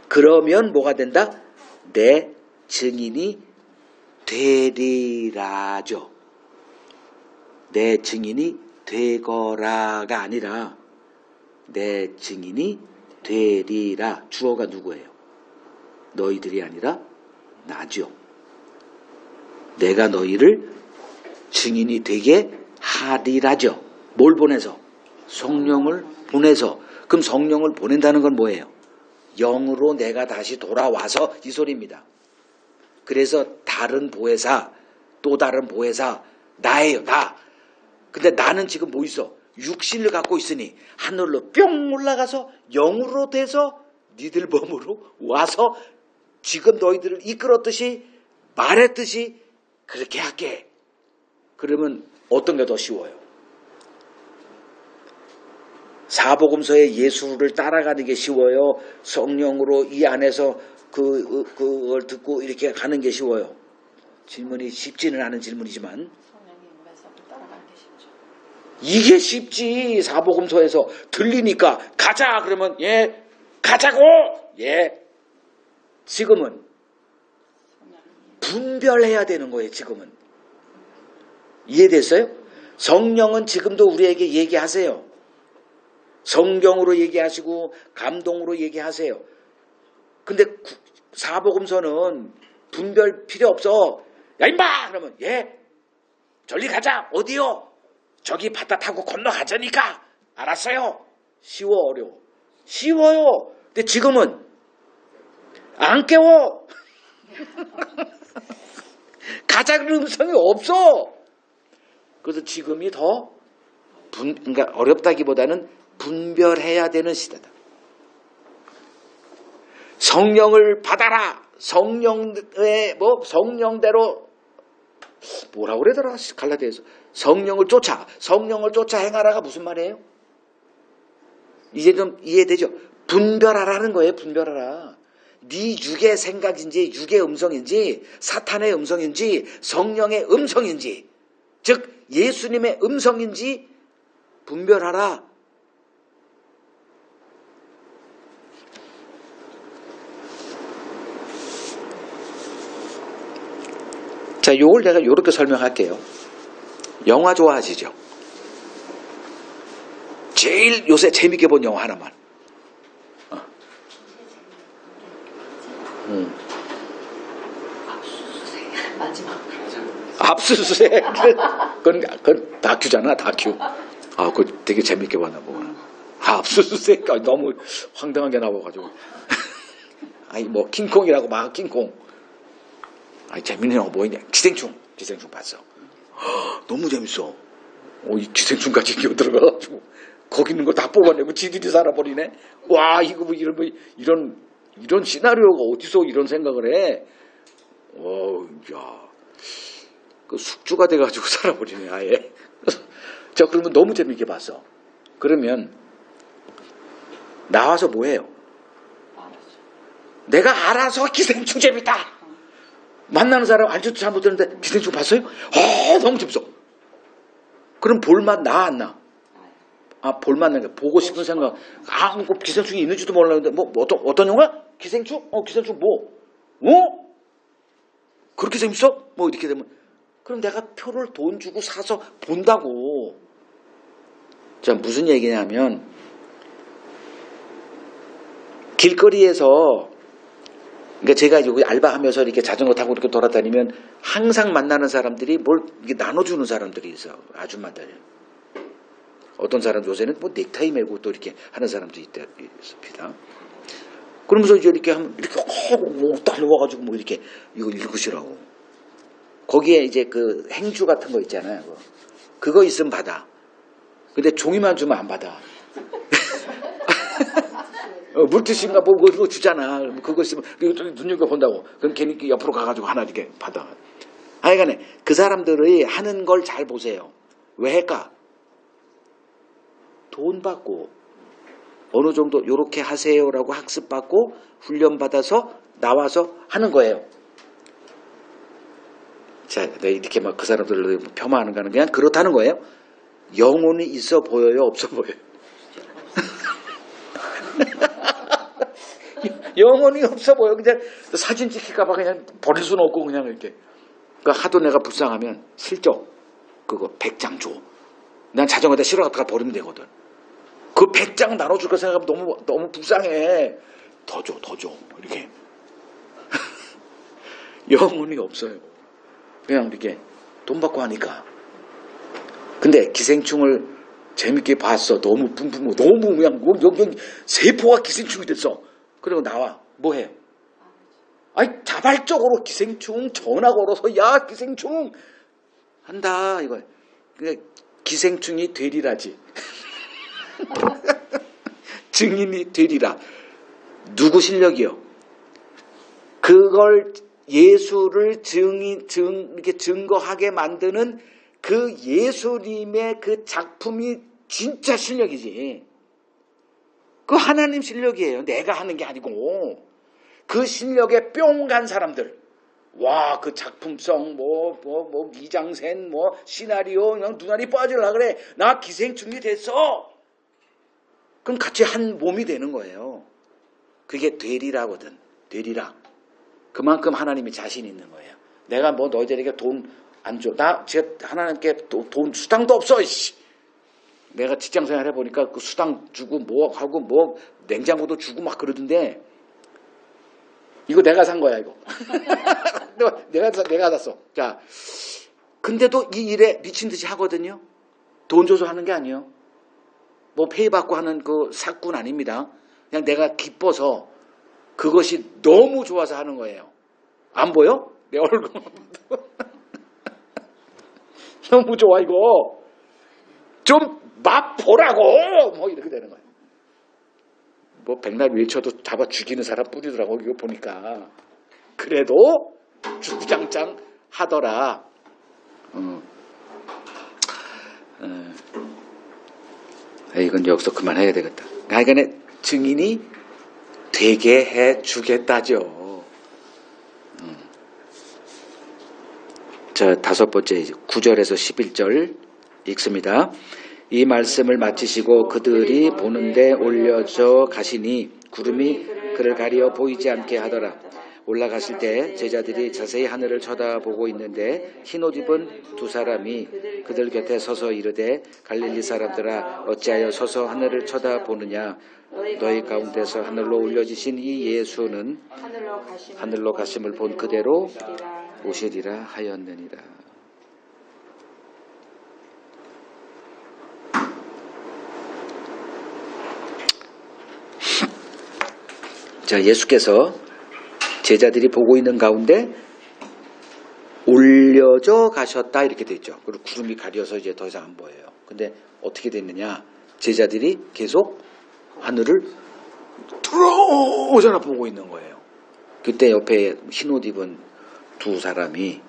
그러면 뭐가 된다? 내 증인이 되리라죠. 내 증인이 되거라가 아니라 내 증인이 되리라. 주어가 누구예요? 너희들이 아니라 나죠. 내가 너희를 증인이 되게 하리라죠. 뭘 보내서? 성령을 보내서. 그럼 성령을 보낸다는 건 뭐예요? 영으로 내가 다시 돌아와서 이 소리입니다. 그래서 다른 보혜사, 또 다른 보혜사, 나예요, 나. 근데 나는 지금 뭐 있어? 육신을 갖고 있으니 하늘로 뿅 올라가서 영으로 돼서 니들 몸으로 와서 지금 너희들을 이끌었듯이 말했듯이 그렇게 할게. 그러면 어떤 게 더 쉬워요? 사복음서의 예수를 따라가는 게 쉬워요? 성령으로 이 안에서 그걸 듣고 이렇게 가는 게 쉬워요? 질문이 쉽지는 않은 질문이지만 이게 쉽지. 사복음서에서 들리니까 가자 그러면 예 가자고 예. 지금은 분별해야 되는 거예요. 지금은 이해됐어요? 성령은 지금도 우리에게 얘기하세요. 성경으로 얘기하시고 감동으로 얘기하세요. 근데 사복음서는 분별 필요 없어. 야 임마 그러면 예 저리 가자. 어디요? 저기 바다 타고 건너가자니까. 알았어요. 쉬워 어려워? 쉬워요. 근데 지금은 안 깨워. 가자 그런 음성이 없어. 그래서 지금이 더 그러니까 어렵다기보다는 분별해야 되는 시대다. 성령을 받아라. 성령의 성령대로 뭐라고 그러더라? 갈라디아에서 성령을 쫓아 행하라가 무슨 말이에요? 이제 좀 이해되죠? 분별하라는 거예요. 분별하라. 네 육의 생각인지 육의 음성인지 사탄의 음성인지 성령의 음성인지 즉 예수님의 음성인지 분별하라. 자, 요걸 내가 요렇게 설명할게요. 영화 좋아하시죠? 제일 요새 재밌게 본 영화 하나만. 마지막. 압수수색. 그건 다큐잖아, 다큐. 아, 그거 되게 재밌게 봤나 보구나. 압수수색. 너무 황당하게 나와가지고. 아니, 뭐, 킹콩이라고 막, 킹콩. 아니, 재밌는 영화 뭐 있냐? 기생충 봤어. 너무 재밌어. 이 기생충까지 끼어 들어가가지고. 거기 있는 거 다 뽑아내고 지들이 살아버리네. 와, 이거 뭐, 이런 시나리오가 어디서 이런 생각을 해? 야. 그 숙주가 돼가지고 살아버리네, 아예. 자, 그러면 너무 재밌게 봤어. 그러면, 나와서 뭐 해요? 내가 알아서 기생충 재밌다! 만나는 사람 알지도 잘 못했는데 기생충 봤어요? 너무 재밌어. 그럼 볼맛 나 안 나? 볼맛 나니까 보고 싶은 생각. 뭐 기생충이 있는지도 몰랐는데 어떤 영화? 기생충? 기생충 뭐? 그렇게 재밌어? 뭐 이렇게 되면 그럼 내가 표를 돈 주고 사서 본다고. 자, 무슨 얘기냐면 길거리에서 그러니까 제가 여기 알바하면서 이렇게 자전거 타고 이렇게 돌아다니면 항상 만나는 사람들이 뭘 이렇게 나눠주는 사람들이 있어. 아줌마들. 어떤 사람 요새는 뭐 넥타이 메고 또 이렇게 하는 사람도 있습니다. 그러면서 이제 이렇게 하면 이렇게 달려와가지고 뭐 이렇게 이거 읽으시라고. 거기에 이제 그 행주 같은 거 있잖아요. 그거 있으면 받아. 근데 종이만 주면 안 받아. 물티슈인가 뭐 그거 주잖아. 그거 있으면 눈여겨본다고. 그럼 괜히 옆으로 가가지고 하나 이렇게 받아. 하여간에 그 사람들이 하는 걸 잘 보세요. 왜 할까? 돈 받고 어느 정도 요렇게 하세요라고 학습받고 훈련받아서 나와서 하는 거예요. 자, 이렇게 막 그 사람들을 폄하하는 거는 그냥 그렇다는 거예요. 영혼이 있어 보여요? 없어 보여요? 영혼이 없어 보여. 그냥 사진 찍힐까봐 그냥 버릴 수는 없고 그냥 이렇게. 그러니까 하도 내가 불쌍하면 슬쩍 그거 100장 줘. 난 자전거에다 실어갖다가 버리면 되거든. 그 100장 나눠줄 거 생각하면 너무 불쌍해. 더 줘. 이렇게. 영혼이 없어요. 그냥 이렇게 돈 받고 하니까. 근데 기생충을 재밌게 봤어. 너무 뿜뿜, 너무 그냥 여기 세포가 기생충이 됐어. 그리고 나와. 뭐 해? 아니, 자발적으로 기생충 전화 걸어서 야 기생충 한다 이거. 그러니까 기생충이 되리라지. 증인이 되리라. 누구 실력이요? 그걸 예수를 이렇게 증거하게 만드는 그 예수님의 그 작품이 진짜 실력이지. 그 하나님 실력이에요. 내가 하는 게 아니고. 그 실력에 뿅 간 사람들. 와, 그 작품성, 미장센, 시나리오, 그냥 눈알이 빠지려고 그래. 나 기생충이 됐어. 그럼 같이 한 몸이 되는 거예요. 그게 되리라거든. 되리라. 그만큼 하나님이 자신 있는 거예요. 내가 너희들에게 돈 안 줘. 제가 하나님께 돈 수당도 없어. 씨. 내가 직장생활 해보니까 그 수당 주고 하고 냉장고도 주고 막 그러던데 이거 내가 산 거야 이거. 내가 샀어. 자, 근데도 이 일에 미친 듯이 하거든요. 돈 줘서 하는 게 아니에요. 페이 받고 하는 그 사꾼 아닙니다. 그냥 내가 기뻐서 그것이 너무 좋아서 하는 거예요. 안 보여? 내 얼굴. 너무 좋아 이거. 좀 맛보라고. 이렇게 되는 거예요. 뭐 백날 윌쳐도 잡아 죽이는 사람 뿌리더라고 이거 보니까. 그래도 주구장창 하더라. 이건 여기서 그만해야 되겠다. 하여간에 증인이 되게 해 주겠다죠. 자, 5번째 9절에서 11절 읽습니다. 이 말씀을 마치시고 그들이 보는데 올려져 가시니 구름이 그를 가리어 보이지 않게 하더라. 올라가실 때 제자들이 자세히 하늘을 쳐다보고 있는데 흰옷 입은 두 사람이 그들 곁에 서서 이르되 갈릴리 사람들아 어찌하여 서서 하늘을 쳐다보느냐. 너희 가운데서 하늘로 올려지신 이 예수는 하늘로 가심을 본 그대로 오시리라 하였느니라. 자, 예수께서 제자들이 보고 있는 가운데 올려져 가셨다 이렇게 돼 있죠. 그리고 구름이 가려서 이제 더 이상 안 보여요. 근데 어떻게 됐느냐? 제자들이 계속 하늘을 들어오잖아 보고 있는 거예요. 그때 옆에 흰옷 입은 두 사람이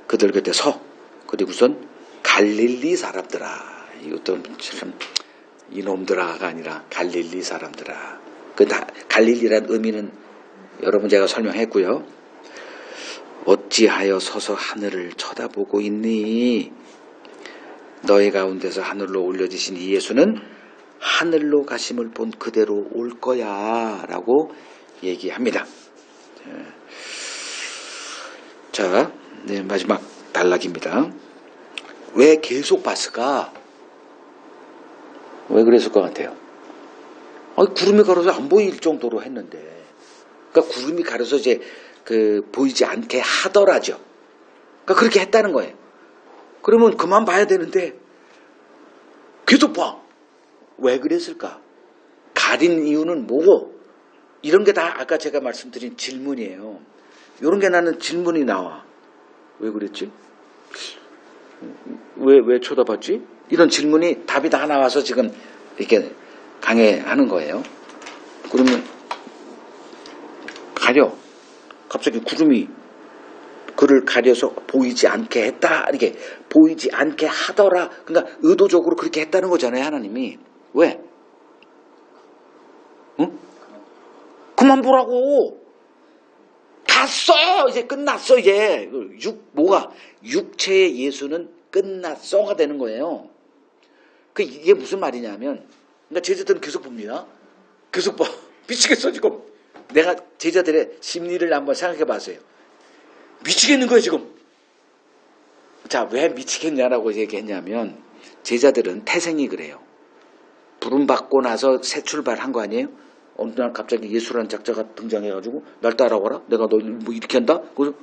그들 곁에 서. 그리고선 갈릴리 사람들아. 이것도 참 이놈들아가 아니라 갈릴리 사람들아. 갈릴리란 의미는 여러분 제가 설명했고요. 어찌하여 서서 하늘을 쳐다보고 있니? 너희 가운데서 하늘로 올려지신 이 예수는 하늘로 가심을 본 그대로 올 거야 라고 얘기합니다. 자, 네, 마지막 단락입니다. 왜 계속 봤을까? 왜 그랬을 것 같아요? 구름이 가려서 안 보일 정도로 했는데, 그러니까 구름이 가려서 이제 보이지 않게 하더라죠. 그러니까 그렇게 했다는 거예요. 그러면 그만 봐야 되는데 계속 봐. 왜 그랬을까? 가린 이유는 뭐고? 이런 게 다 아까 제가 말씀드린 질문이에요. 이런 게 나는 질문이 나와. 왜 그랬지? 왜 쳐다봤지? 이런 질문이 답이 다 나와서 지금 이렇게 강해하는 거예요. 그러면 가려. 갑자기 구름이 그를 가려서 보이지 않게 했다. 이렇게 보이지 않게 하더라. 그러니까 의도적으로 그렇게 했다는 거잖아요. 하나님이. 왜? 응? 그만 보라고. 갔어. 이제 끝났어. 이제 육체의 예수는 끝났어가 되는 거예요. 이게 무슨 말이냐면, 그러니까 제자들은 계속 봅니다. 계속 봐. 미치겠어 지금. 내가 제자들의 심리를 한번 생각해 봤어요. 미치겠는 거예요 지금. 자, 왜 미치겠냐라고 얘기했냐면 제자들은 태생이 그래요. 부름 받고 나서 새 출발한 거 아니에요? 어느 날 갑자기 예수라는 작자가 등장해가지고 날 따라와라. 내가 너 뭐 이렇게 한다. 그래서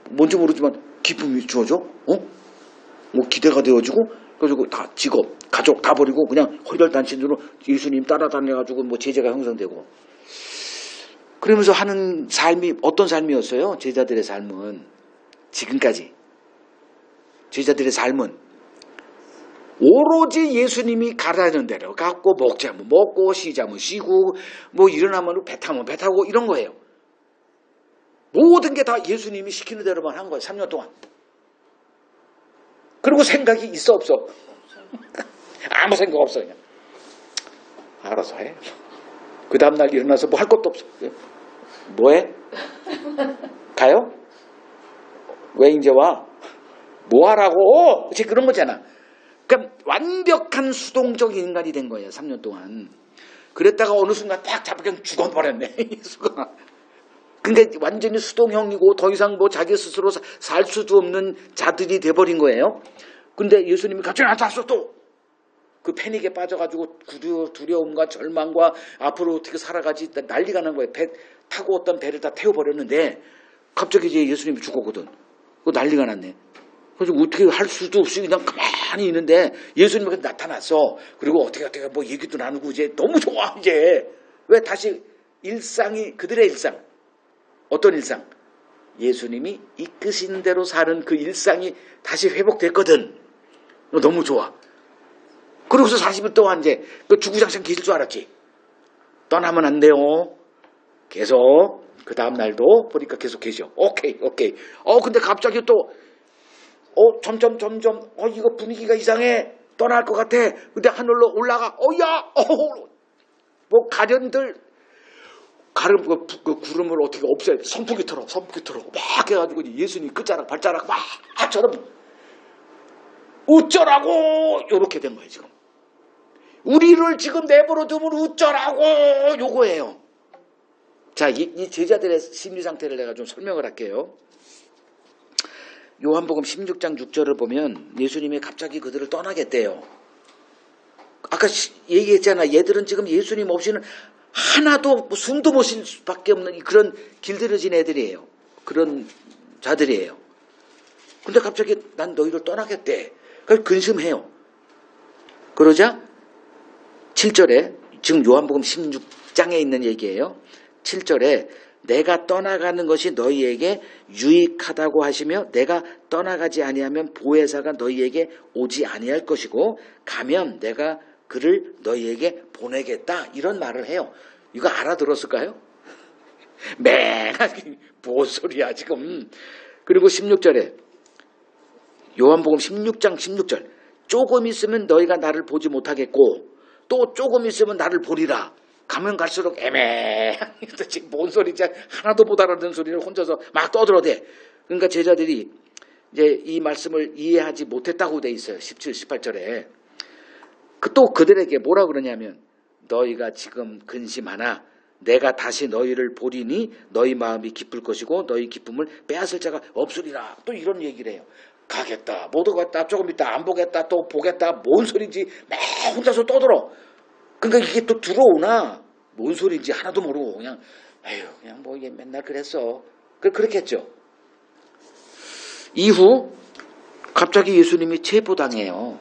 뭔지 모르지만 기쁨이 주어져. 뭐 기대가 되어지고. 그래서 다 직업, 가족 다 버리고 그냥 헐혈단신으로 예수님 따라다녀가지고 뭐 제자가 형성되고. 그러면서 하는 삶이 어떤 삶이었어요? 제자들의 삶은 지금까지 제자들의 삶은 오로지 예수님이 가라는 대로 갖고 먹자면 먹고 쉬자면 쉬고 뭐 일어나면 배 타면 배 타고 이런 거예요. 모든 게 다 예수님이 시키는 대로만 한 거예요. 3년 동안. 그리고 생각이 있어 없어? 아무 생각 없어. 그냥 알아서 해. 그 다음날 일어나서 뭐 할 것도 없어. 뭐해? 가요? 왜 이제 와? 뭐 하라고? 그치, 그런 거잖아. 그러니까 완벽한 수동적인 인간이 된 거예요. 3년 동안. 그랬다가 어느 순간 딱 잡히면 죽어버렸네. 예수가. 그러니까 완전히 수동형이고 더 이상 뭐 자기 스스로 살 수도 없는 자들이 돼버린 거예요. 근데 예수님이 갑자기 나타났어 또. 그 패닉에 빠져가지고 두려움과 절망과 앞으로 어떻게 살아가지 난리가 난 거예요. 배 타고 어떤 배를 다 태워버렸는데 갑자기 이제 예수님이 죽었거든. 그 난리가 났네. 그래서 어떻게 할 수도 없이 그냥 가만히 있는데 예수님이 나타났어. 그리고 어떻게 뭐 얘기도 나누고 이제 너무 좋아 이제. 왜 다시 일상이 그들의 일상. 어떤 일상? 예수님이 이끄신 대로 사는 그 일상이 다시 회복됐거든. 너무 좋아. 그러고서 40일 동안 이제 그 주구장창 계실 줄 알았지. 떠나면 안 돼요. 계속 그 다음 날도 보니까 계속 계셔. 오케이. 근데 갑자기 또 점점 이거 분위기가 이상해. 떠날 것 같아. 근데 하늘로 올라가. 뭐 가련들 그 구름을 어떻게 없애. 선풍기 틀어 막 해가지고 예수님 끝자락 발자락 막 저런 어쩌라고 요렇게 된 거예요. 지금 우리를 지금 내버려 두면 어쩌라고 요거예요. 자, 이 제자들의 심리 상태를 내가 좀 설명을 할게요. 요한복음 16장 6절을 보면 예수님이 갑자기 그들을 떠나겠대요. 아까 얘기했잖아. 얘들은 지금 예수님 없이는 하나도 숨도 못 쉴 수밖에 없는 그런 길들여진 애들이에요. 그런 자들이에요. 근데 갑자기 난 너희를 떠나겠대. 그래서 근심해요. 그러자 7절에 지금 요한복음 16장에 있는 얘기예요. 7절에 내가 떠나가는 것이 너희에게 유익하다고 하시며 내가 떠나가지 아니하면 보혜사가 너희에게 오지 아니할 것이고 가면 내가 그를 너희에게 보내겠다. 이런 말을 해요. 이거 알아들었을까요? 맹하게 뭔 소리야 지금. 그리고 16절에 요한복음 16장 16절 조금 있으면 너희가 나를 보지 못하겠고 또 조금 있으면 나를 보리라. 가면 갈수록 애매해. 지금 뭔 소리지? 하나도 못 알아듣는 소리를 혼자서 막 떠들어대. 그러니까 제자들이 이제 이 말씀을 이해하지 못했다고 돼 있어요. 17, 18절에. 또 그들에게 뭐라 그러냐면 너희가 지금 근심하나 내가 다시 너희를 보리니 너희 마음이 기쁠 것이고 너희 기쁨을 빼앗을 자가 없으리라. 또 이런 얘기를 해요. 가겠다, 못 오겠다, 조금 있다 안 보겠다, 또 보겠다, 뭔 소리인지 막 혼자서 떠들어. 그러니까 이게 또 들어오나 뭔 소리인지 하나도 모르고 그냥 그냥 뭐 이게 맨날 그랬어. 그렇겠죠. 이후 갑자기 예수님이 체포당해요.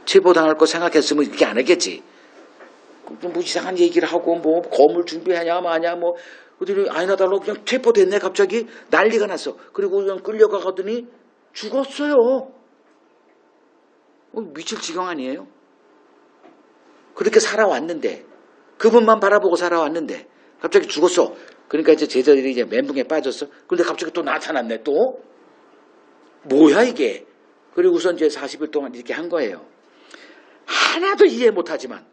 체포당할 거 생각했으면 이렇게 안 했겠지. 뭐 이상한 얘기를 하고 뭐 검을 준비하냐 마냐 뭐 그들이 아니나 달라고 그냥 체포됐네. 갑자기 난리가 났어. 그리고 그냥 끌려가더니 죽었어요. 미칠 지경 아니에요? 그렇게 살아왔는데 그분만 바라보고 살아왔는데 갑자기 죽었어. 그러니까 이제 제자들이 이제 멘붕에 빠졌어. 그런데 갑자기 또 나타났네. 또 뭐야 이게. 그리고선 이제 40일 동안 이렇게 한 거예요. 하나도 이해 못하지만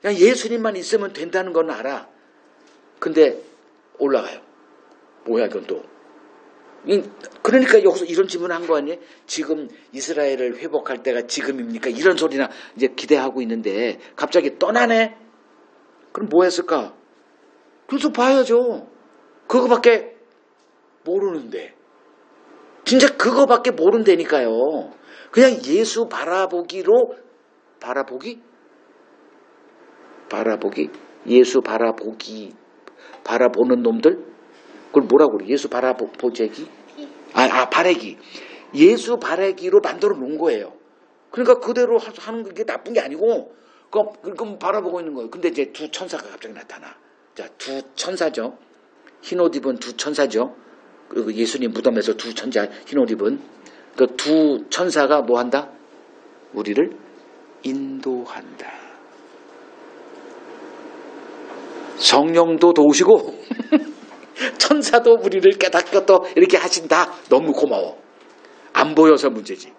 그냥 예수님만 있으면 된다는 건 알아. 근데 올라가요. 뭐야 이건 또. 그러니까 여기서 이런 질문을 한 거 아니에요? 지금 이스라엘을 회복할 때가 지금입니까? 이런 소리나 이제 기대하고 있는데 갑자기 떠나네? 그럼 뭐 했을까? 그래서 봐야죠. 그거밖에 모르는데. 진짜 그거밖에 모른다니까요. 그냥 예수 바라보기로 예수 바라보는 놈들? 그걸 뭐라고 그래? 예수 바라보재기? 바래기. 예수 바래기로 만들어 놓은 거예요. 그러니까 그대로 하는 게 나쁜 게 아니고, 그럼 바라보고 있는 거예요. 근데 이제 두 천사가 갑자기 나타나. 자, 두 천사죠. 흰 옷 입은 두 천사죠. 그리고 예수님 무덤에서 두 천사 흰 옷 입은 그 두 천사가 뭐 한다? 우리를 인도한다. 성령도 도우시고 천사도 우리를 깨닫고 또 이렇게 하신다. 너무 고마워. 안 보여서 문제지.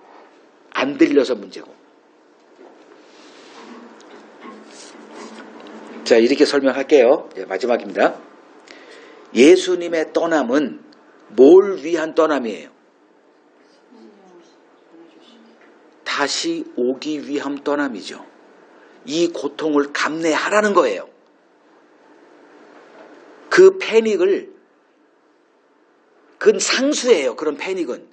안 들려서 문제고. 자, 이렇게 설명할게요. 마지막입니다. 예수님의 떠남은 뭘 위한 떠남이에요? 다시 오기 위한 떠남이죠. 이 고통을 감내하라는 거예요. 그 패닉을, 그건 상수예요. 그런 패닉은.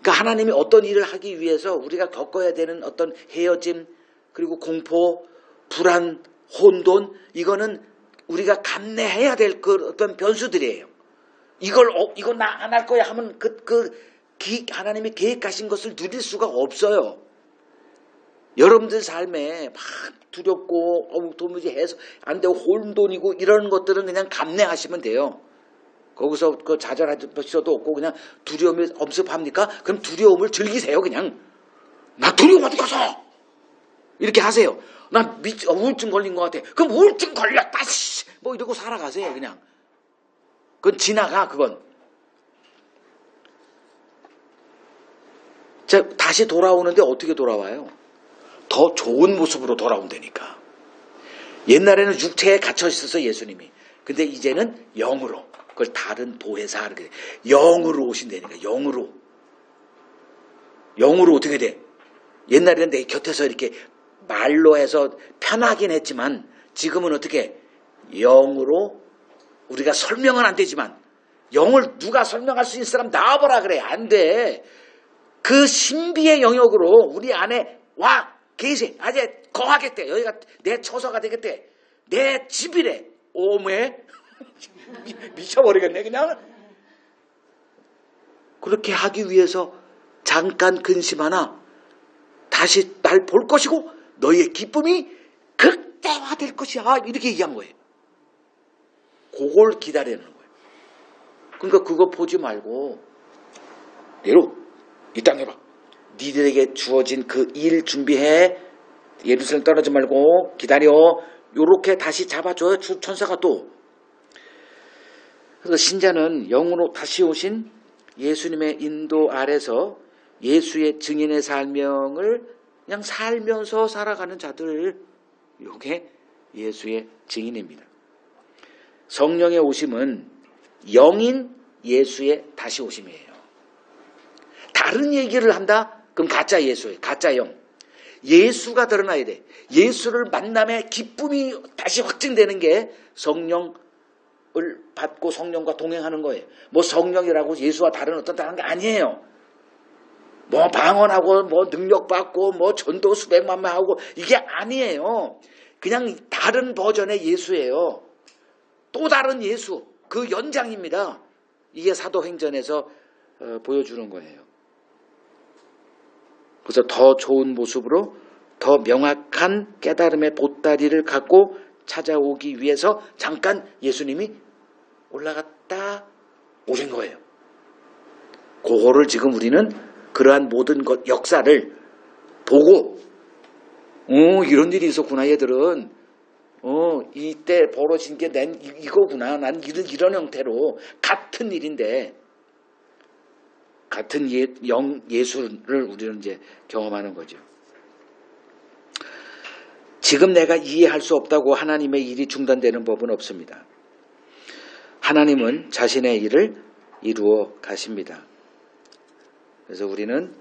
그러니까 하나님이 어떤 일을 하기 위해서 우리가 겪어야 되는 어떤 헤어짐, 그리고 공포, 불안, 혼돈, 이거는 우리가 감내해야 될 그 어떤 변수들이에요. 이거 나 안 할 거야 하면 하나님이 계획하신 것을 누릴 수가 없어요. 여러분들 삶에 막 두렵고 도무지 해서 안 되고 혼돈이고 이런 것들은 그냥 감내하시면 돼요. 거기서 좌절하셔도 없고 그냥 두려움이 엄습합니까? 그럼 두려움을 즐기세요. 그냥 나 두려움 어디 가서 이렇게 하세요. 난 우울증 걸린 것 같아. 그럼 우울증 걸렸다. 뭐 이러고 살아가세요. 그냥. 그건 지나가. 그건. 자, 다시 돌아오는데 어떻게 돌아와요? 더 좋은 모습으로 돌아온다니까. 옛날에는 육체에 갇혀 있어서 예수님이. 근데 이제는 영으로. 그걸 다른 도회사 하는 영으로 오신다니까. 영으로. 영으로 어떻게 돼? 옛날에는 내 곁에서 이렇게 말로 해서 편하긴 했지만 지금은 어떻게? 영으로 우리가 설명은 안 되지만 영을 누가 설명할 수 있는 사람 나와보라 그래. 안 돼. 그 신비의 영역으로 우리 안에 와 계시. 아재 거하겠대. 여기가 내 처소가 되겠대. 내 집이래. 오메 미쳐버리겠네 그냥. 그렇게 하기 위해서 잠깐 근심하나 다시 날 볼 것이고 너희의 기쁨이 극대화될 것이야. 이렇게 얘기한 거예요. 그걸 기다리는 거예요. 그러니까 그거 보지 말고 내로 이 땅에 봐. 니들에게 주어진 그 일 준비해. 예루살렘 떠나지 말고 기다려. 요렇게 다시 잡아줘요. 천사가 또. 그래서 신자는 영으로 다시 오신 예수님의 인도 아래서 예수의 증인의 삶을 그냥 살면서 살아가는 자들. 요게 예수의 증인입니다. 성령의 오심은 영인 예수의 다시 오심이에요. 다른 얘기를 한다? 그럼 가짜 예수예요. 가짜 영. 예수가 드러나야 돼. 예수를 만남에 기쁨이 다시 확증되는 게 성령을 받고 성령과 동행하는 거예요. 뭐 성령이라고 예수와 다른 게 아니에요. 뭐 방언하고 뭐 능력받고 뭐 전도 수백만 명 하고 이게 아니에요. 그냥 다른 버전의 예수예요. 또 다른 예수. 그 연장입니다. 이게 사도행전에서 보여주는 거예요. 그래서 더 좋은 모습으로 더 명확한 깨달음의 보따리를 갖고 찾아오기 위해서 잠깐 예수님이 올라갔다 오신 거예요. 그거를 지금 우리는 그러한 모든 것 역사를 보고 이런 일이 있었구나 얘들은. 이때 벌어진 게 난 이거구나. 난 이런 형태로 같은 일인데 같은 예수를 우리는 이제 경험하는 거죠. 지금 내가 이해할 수 없다고 하나님의 일이 중단되는 법은 없습니다. 하나님은 자신의 일을 이루어 가십니다. 그래서 우리는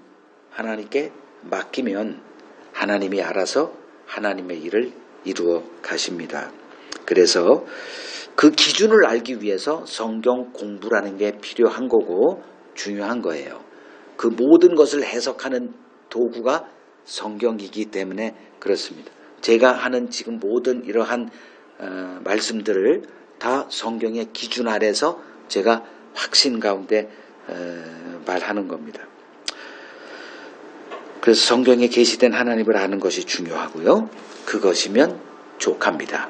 하나님께 맡기면 하나님이 알아서 하나님의 일을 이루어 가십니다. 그래서 그 기준을 알기 위해서 성경 공부라는 게 필요한 거고 중요한 거예요. 그 모든 것을 해석하는 도구가 성경이기 때문에 그렇습니다. 제가 하는 지금 모든 이러한 말씀들을 다 성경의 기준 아래서 제가 확신 가운데 말하는 겁니다. 그래서 성경에 계시된 하나님을 아는 것이 중요하고요. 그것이면 족합니다.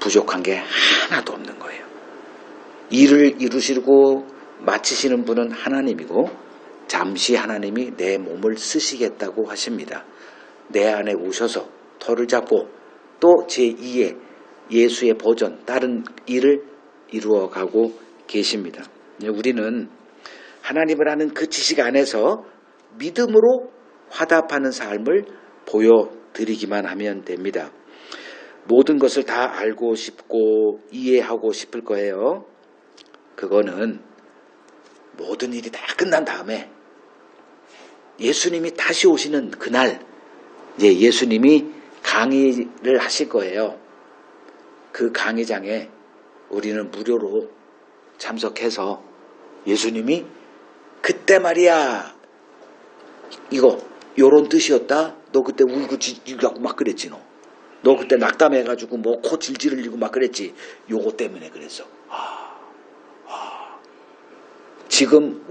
부족한 게 하나도 없는 거예요. 일을 이루시고 마치시는 분은 하나님이고 잠시 하나님이 내 몸을 쓰시겠다고 하십니다. 내 안에 오셔서 털을 잡고 또 제2의 예수의 버전 다른 일을 이루어가고 계십니다. 우리는 하나님을 아는 그 지식 안에서 믿음으로 화답하는 삶을 보여드리기만 하면 됩니다. 모든 것을 다 알고 싶고 이해하고 싶을 거예요. 그거는 모든 일이 다 끝난 다음에 예수님이 다시 오시는 그날 이제 예수님이 강의를 하실 거예요. 그 강의장에 우리는 무료로 참석해서 예수님이 그때 말이야 요런 뜻이었다. 너 그때 울고 지지고 막 그랬지 너 그때 낙담해가지고 뭐 코 질질 흘리고 막 그랬지. 요거 때문에 그랬어. 지금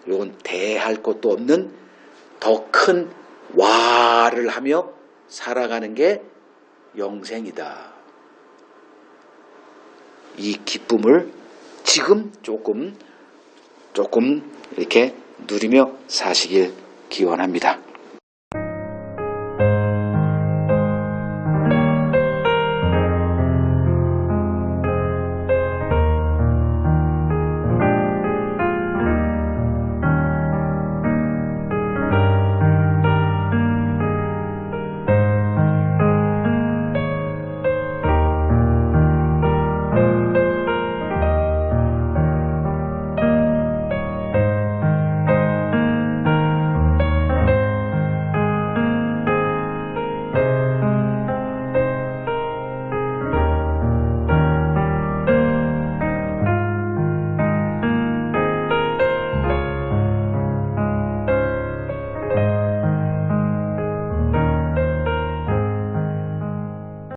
요건 대할 것도 없는 더 큰 와를 하며 살아가는 게 영생이다. 이 기쁨을 지금 조금 이렇게 누리며 사시길 기원합니다.